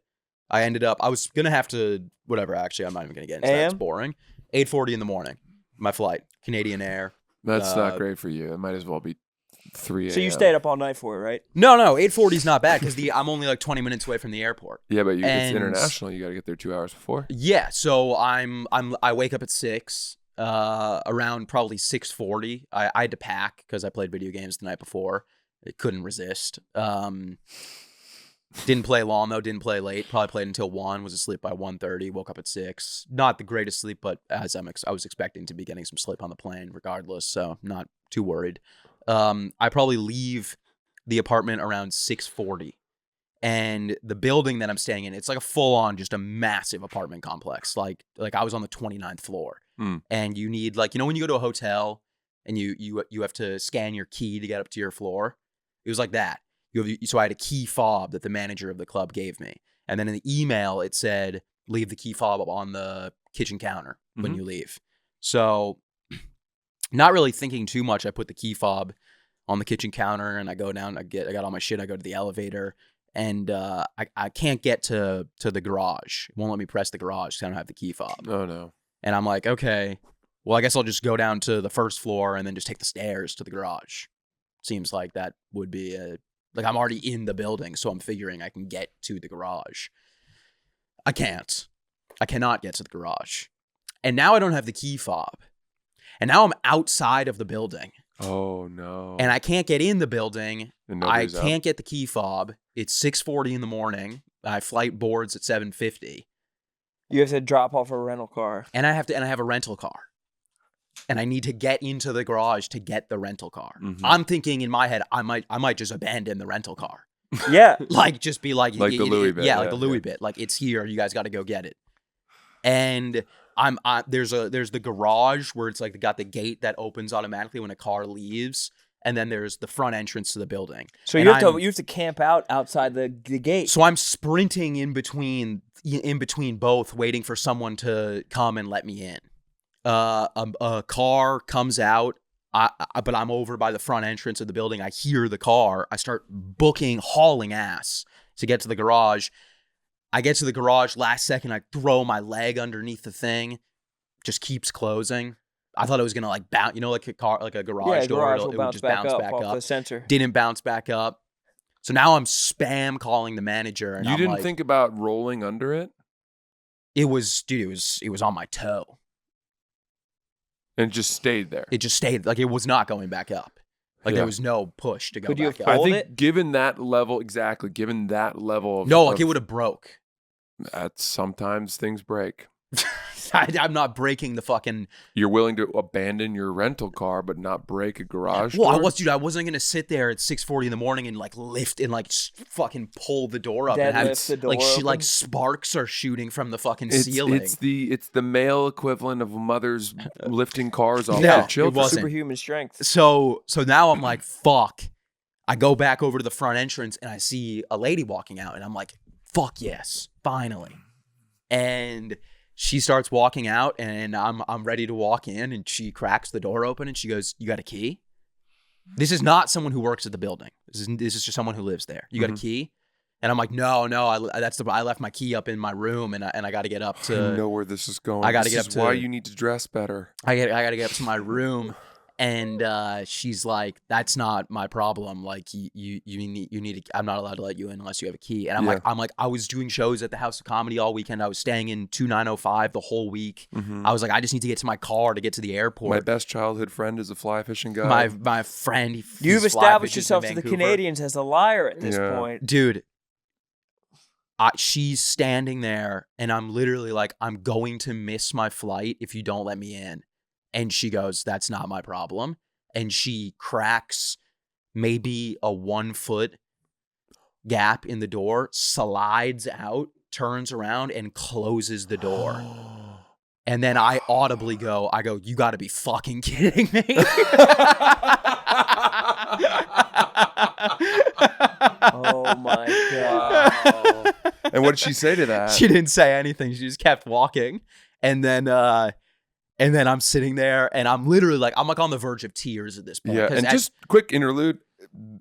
I was gonna have to whatever. Actually, I'm not even gonna get into that. It's AM? boring. 8:40 in the morning. My flight, Canadian Air. That's not great for you. It might as well be 3 a.m. So you stayed up all night for it, right? No, 8:40 is not bad because I'm only like 20 minutes away from the airport. Yeah, but it's And- international. You got to get there 2 hours before. Yeah, so I wake up at 6, around probably 6:40. I had to pack because I played video games the night before. I couldn't resist. Didn't play long though. Didn't play late. Probably played until 1. Was asleep by 1:30. Woke up at 6. Not the greatest sleep, but as I was expecting to be getting some sleep on the plane, regardless. So not too worried. I probably leave the apartment around 6:40, and the building that I'm staying in, it's like a full on, just a massive apartment complex. Like I was on the 29th floor, and you need when you go to a hotel and you have to scan your key to get up to your floor. It was like that. So I had a key fob that the manager of the club gave me. And then in the email, it said, leave the key fob on the kitchen counter when you leave. So not really thinking too much. I put the key fob on the kitchen counter and I go down, I got all my shit. I go to the elevator and I can't get to the garage. It won't let me press the garage because I don't have the key fob. Oh, no. And I'm like, okay, well, I guess I'll just go down to the first floor and then just take the stairs to the garage. Seems like that would be I'm already in the building, so I'm figuring I can get to the garage. I can't. I cannot get to the garage. And now I don't have the key fob. And now I'm outside of the building. Oh, no. And I can't get in the building. I can't can't get the key fob. It's 6:40 in the morning. My flight boards at 7:50. You have to drop off a rental car. And I have a rental car. And I need to get into the garage to get the rental car. I'm thinking in my head, I might just abandon the rental car. Yeah. Just be like the Louis bit. Yeah, like the Louis bit. Like, it's here. You guys got to go get it. And there's the garage where it's like got the gate that opens automatically when a car leaves. And then there's the front entrance to the building. So you have to camp out outside the gate. So I'm sprinting in between both, waiting for someone to come and let me in. A car comes out, but I'm over by the front entrance of the building. I hear the car. I start hauling ass to get to the garage. I get to the garage, last second, I throw my leg underneath the thing. Just keeps closing. I thought it was gonna bounce, like a car, like a garage door. It would just bounce back up. The sensor didn't bounce back up. So now I'm spam calling the manager. And you didn't think about rolling under it? It was on my toe. And it just stayed there. It just stayed. It was not going back up. There was no push to go Could you back have up. pulled I think it? given that level of... No, it would have broke. Sometimes things break. I'm not breaking the fucking... You're willing to abandon your rental car but not break a garage door? Well, I wasn't going to sit there at 6:40 in the morning and lift and fucking pull the door up and have the door open? Sparks are shooting from the fucking ceiling. It's the male equivalent of mothers lifting cars off No, their it children. wasn't. Superhuman strength. So now I'm like, fuck. I go back over to the front entrance and I see a lady walking out and I'm like, fuck yes, finally. And she starts walking out and I'm ready to walk in and she cracks the door open and she goes, "You got a key?" This is not someone who works at the building. This is just someone who lives there. "You got a key?" And I'm like, no, I left my key up in my room and I got to get up to... I know where this is going. I got to get up to... This is why you need to dress better. I got to get up to my room and she's like, "That's not my problem. You need I'm not allowed to let you in unless you have a key." And I'm like, I was doing shows at the House of Comedy all weekend. I was staying in 2905 the whole week. I was like, I just need to get to my car to get to the airport. My best childhood friend is a fly fishing guy. My friend. You've established yourself to the Canadians as a liar at this point. Dude. She's standing there and I'm literally like, "I'm going to miss my flight if you don't let me in." And she goes, "That's not my problem." And she cracks maybe a 1 foot gap in the door, slides out, turns around and closes the door. And then I audibly go, "You got to be fucking kidding me." Oh my God. And what did she say to that? She didn't say anything. She just kept walking. And then I'm sitting there and I'm literally I'm on the verge of tears at this point. Yeah, and just quick interlude.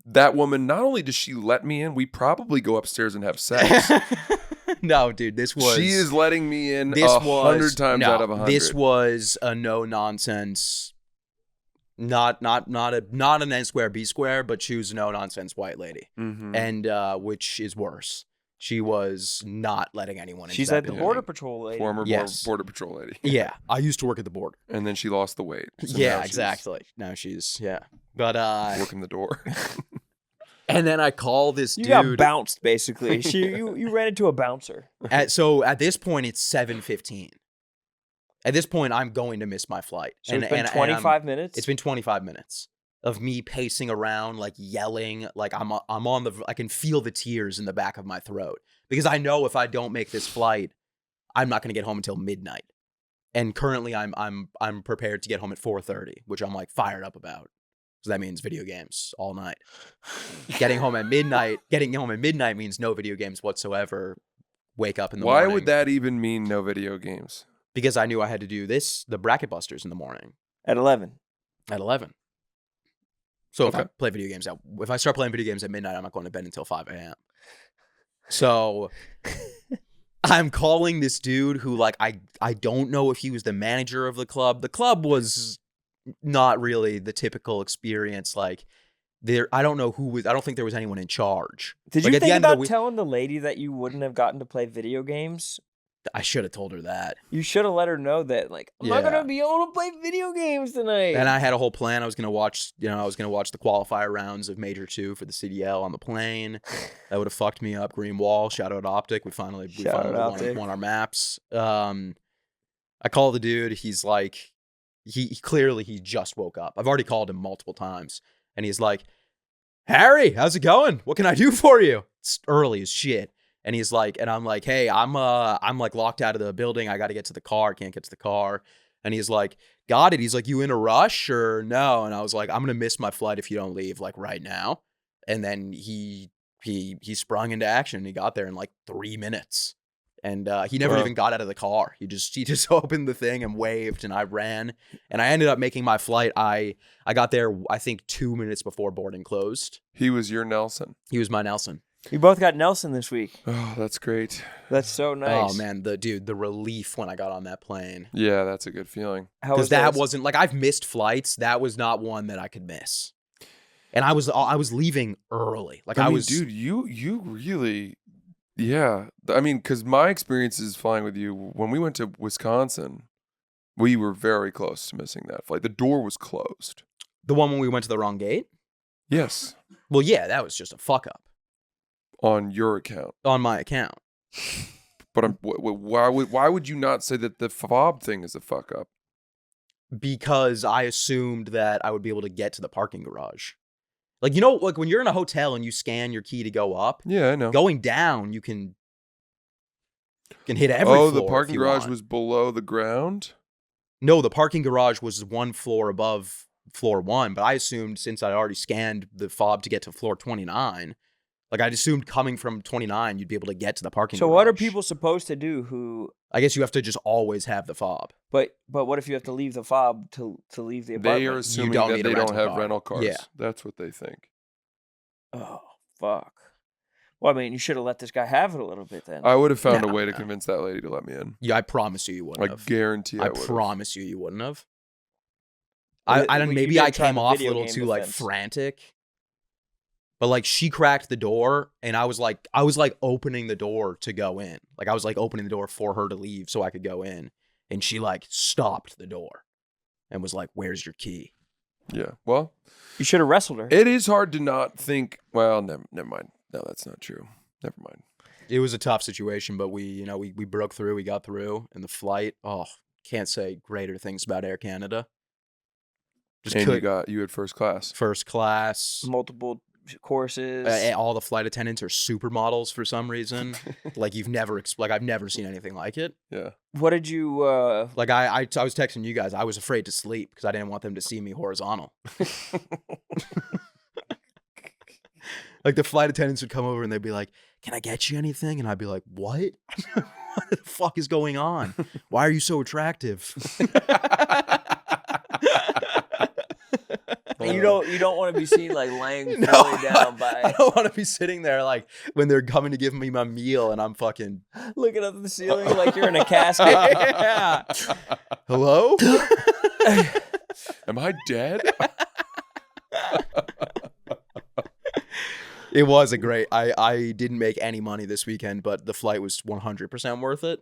That woman, not only does she let me in, we probably go upstairs and have sex. No, dude, she is letting me in 100 times out of 100. This was a no nonsense, not an N square B square, but she was a no nonsense white lady, and which is worse. She was not letting anyone in. She's like the Border Patrol lady. Former Border Patrol lady. Yeah, I used to work at the border. And then she lost the weight. So yeah, exactly. Now she's, But working the door. And then I call this You dude. got bounced, basically. You ran into a bouncer. So at this point, it's 7:15. At this point, I'm going to miss my flight. So it's been 25 minutes? It's been 25 minutes of me pacing around, like yelling, like I'm on the. I can feel the tears in the back of my throat because I know if I don't make this flight, I'm not going to get home until midnight. And currently, I'm prepared to get home at 4:30, which I'm like fired up about. So that means video games all night. Getting home at midnight means no video games whatsoever. Wake up in the morning. Why would that even mean no video games? Because I knew I had to do the bracket busters in the morning. At 11. At 11. So Okay. if I start playing video games at midnight, I'm not going to bed until 5 a.m. So I'm calling this dude who, like, I don't know if he was the manager of the club. The club was not really the typical experience. Like, I don't know who was. I don't think there was anyone in charge. Did Like, you at the think end of the about week- telling the lady that you wouldn't have gotten to play video games? I should have told her that. You should have let her know that, like, I'm not Yeah. going to be able to play video games tonight. And I had a whole plan. I was gonna watch the qualifier rounds of Major 2 for the CDL on the plane. That would have fucked me up. Green Wall, shout out Optic. We finally won our maps. I call the dude. He's like, he clearly just woke up. I've already called him multiple times, and he's like, Harry, how's it going? What can I do for you? It's early as shit. And he's like, and I'm like, hey, I'm like locked out of the building. I got to get to the car. Can't get to the ar. And he's like, got it. He's like, you in a rush or no? And I was like, I'm going to miss my flight if you don't leave, like, right now. And then he sprung into action. He got there in like 3 minutes. And he never even got out of the car. He just opened the thing and waved, and I ran. And I ended up making my flight. I got there, I think, 2 minutes before boarding closed. He was your Nelson. He was my Nelson. We both got Nelson this week. Oh, that's great. That's so nice. Oh man, the relief when I got on that plane. Yeah, that's a good feeling. Because that wasn't like, I've missed flights. That was not one that I could miss. And I was leaving early. Like, dude, you really, yeah. I mean, because my experience is flying with you. When we went to Wisconsin, we were very close to missing that flight. The door was closed. The one when we went to the wrong gate? Yes. Well, yeah, that was just a fuck up. On your account. On my account. But why would you not say that the fob thing is a fuck up? Because I assumed that I would be able to get to the parking garage. Like, you know, like when you're in a hotel and you scan your key to go up, Yeah, I know. going down, you can hit every floor. Oh, the parking garage was below the ground? No, the parking garage was one floor above floor 1, but I assumed since I already scanned the fob to get to floor 29, like, I'd assumed coming from 29, you'd be able to get to the parking garage. So what are people supposed to do who... I guess you have to just always have the fob. But what if you have to leave the fob to leave the apartment? They are assuming don't that need a they don't rental have car. rental cars. Yeah. That's what they think. Oh, fuck. Well, I mean, you should have let this guy have it a little bit then. I would have found a No, way to no. convince that lady to let me in. Yeah, I promise you wouldn't I have. guarantee I I would have. promise you wouldn't have. Well, I don't. you Maybe did I try came the off a video little game too like defense. frantic. But like she cracked the door, and I was like opening the door to go in. Like I was like opening the door for her to leave so I could go in, and she like stopped the door, and was like, "Where's your key?" Yeah. Well, You should have wrestled her. it is hard to not think. Well, never mind. No, that's not true. Never mind. It was a tough situation, but we broke through. We got through, and the flight. Oh, can't say greater things about Air Canada. Just And you had first class. first class. Multiple courses. All the flight attendants are supermodels for some reason. Like you've never, I've never seen anything like it. Yeah. What did you... Like I was texting you guys. I was afraid to sleep because I didn't want them to see me horizontal. Like the flight attendants would come over and they'd be like, "Can I get you anything?" And I'd be like, "What? What the fuck is going on? Why are you so attractive?" You don't want to be seen like laying No, fully down I by don't want to be sitting there like when they're coming to give me my meal and I'm fucking looking up at the ceiling like you're in a casket. yeah. Hello? Am I dead? It was a great. I didn't make any money this weekend, but the flight was 100% worth it.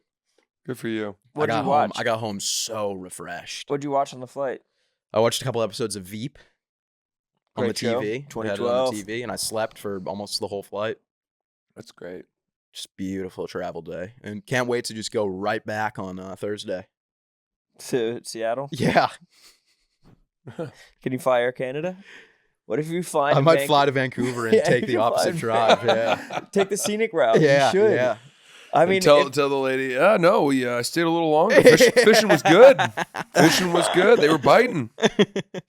Good for you. What'd I you got watch? home. I got home so refreshed. What'd you watch on the flight? I watched a couple episodes of Veep. on the Great show. TV. We had it 2012. on the TV, and I slept for almost the whole flight. That's great. Just beautiful travel day, and can't wait to just go right back on Thursday. To Seattle. Yeah, Can you fly Air Canada? What if you fly? I might fly to Vancouver and Yeah, take you the can opposite fly- drive. Yeah, Take the scenic route. yeah, You should. yeah. I mean, tell the lady, no, I stayed a little longer. Fishing was good. Fishing was good. They were biting.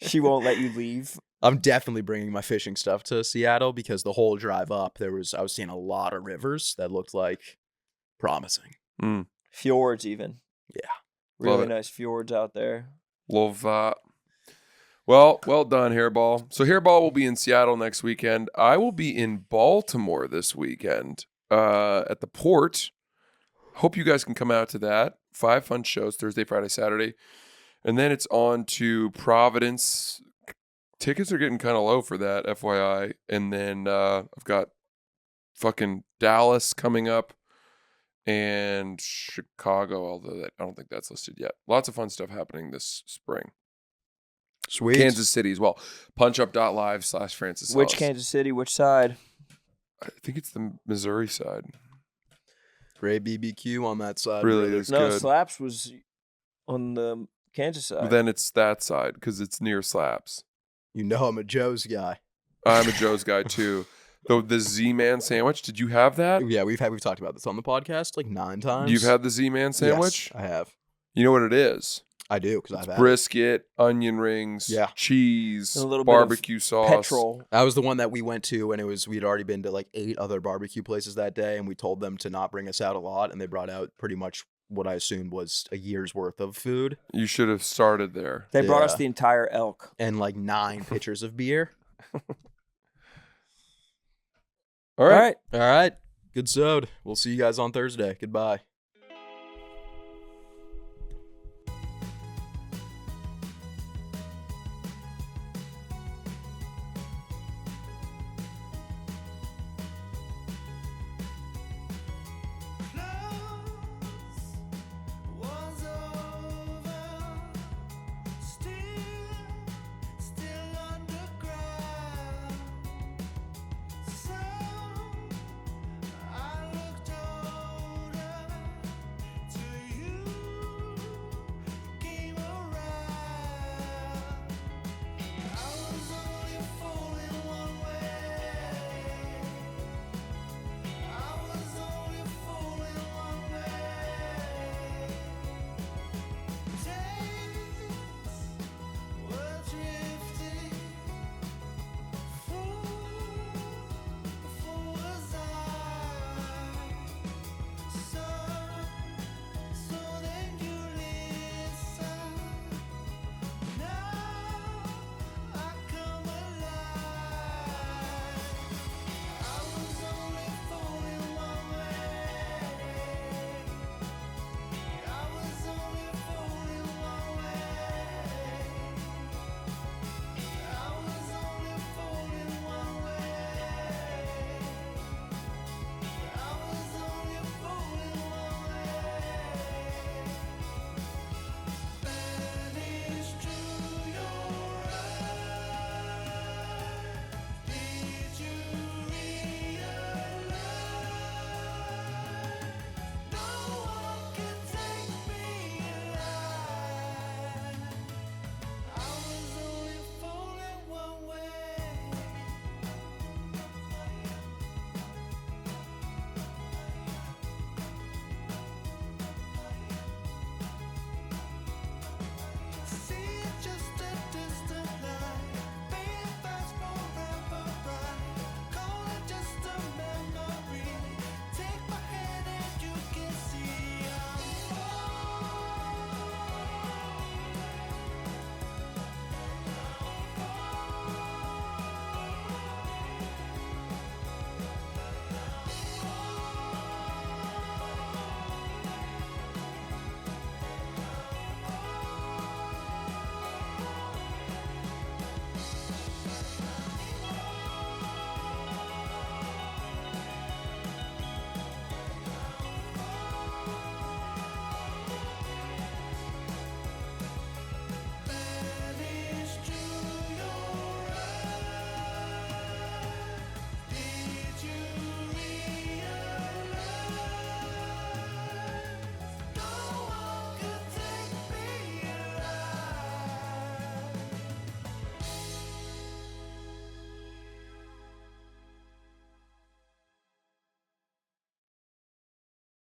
she won't let you leave. I'm definitely bringing my fishing stuff to Seattle because the whole drive up, I was seeing a lot of rivers that looked like promising. Mm. Fjords, even. Yeah. Really Love it. nice fjords out there. Love that. Well done, Hairball. So Hairball will be in Seattle next weekend. I will be in Baltimore this weekend at the Port. Hope you guys can come out to that. 5 fun shows, Thursday, Friday, Saturday. And then it's on to Providence. Tickets are getting kind of low for that, FYI. And then I've got fucking Dallas coming up and Chicago, although I don't think that's listed yet. Lots of fun stuff happening this spring. Sweet. Kansas City as well. Punchup.live/Francis. Which Ellis. Kansas City? Which side? I think it's the Missouri side. Great BBQ on that side. Really brother. is No, good. Slaps was on the Kansas side. But then it's that side because it's near Slaps. You know I'm a Joe's guy. I'm a Joe's guy too. Though the Z-Man sandwich, did you have that? Yeah, we've talked about this on the podcast like 9 times. You've had the Z-Man sandwich? Yes, I have. You know what it is? I do because I've had it. Brisket, onion rings, Yeah. cheese, And a little bit of barbecue sauce. Petrol. That was the one that we went to, and we'd already been to like 8 other barbecue places that day, and we told them to not bring us out a lot, and they brought out pretty much what I assumed was a year's worth of food You should have started there. They brought us Yeah. the entire elk. and like 9 pitchers of beer. All right. All right, good sode. We'll see you guys on Thursday. Goodbye.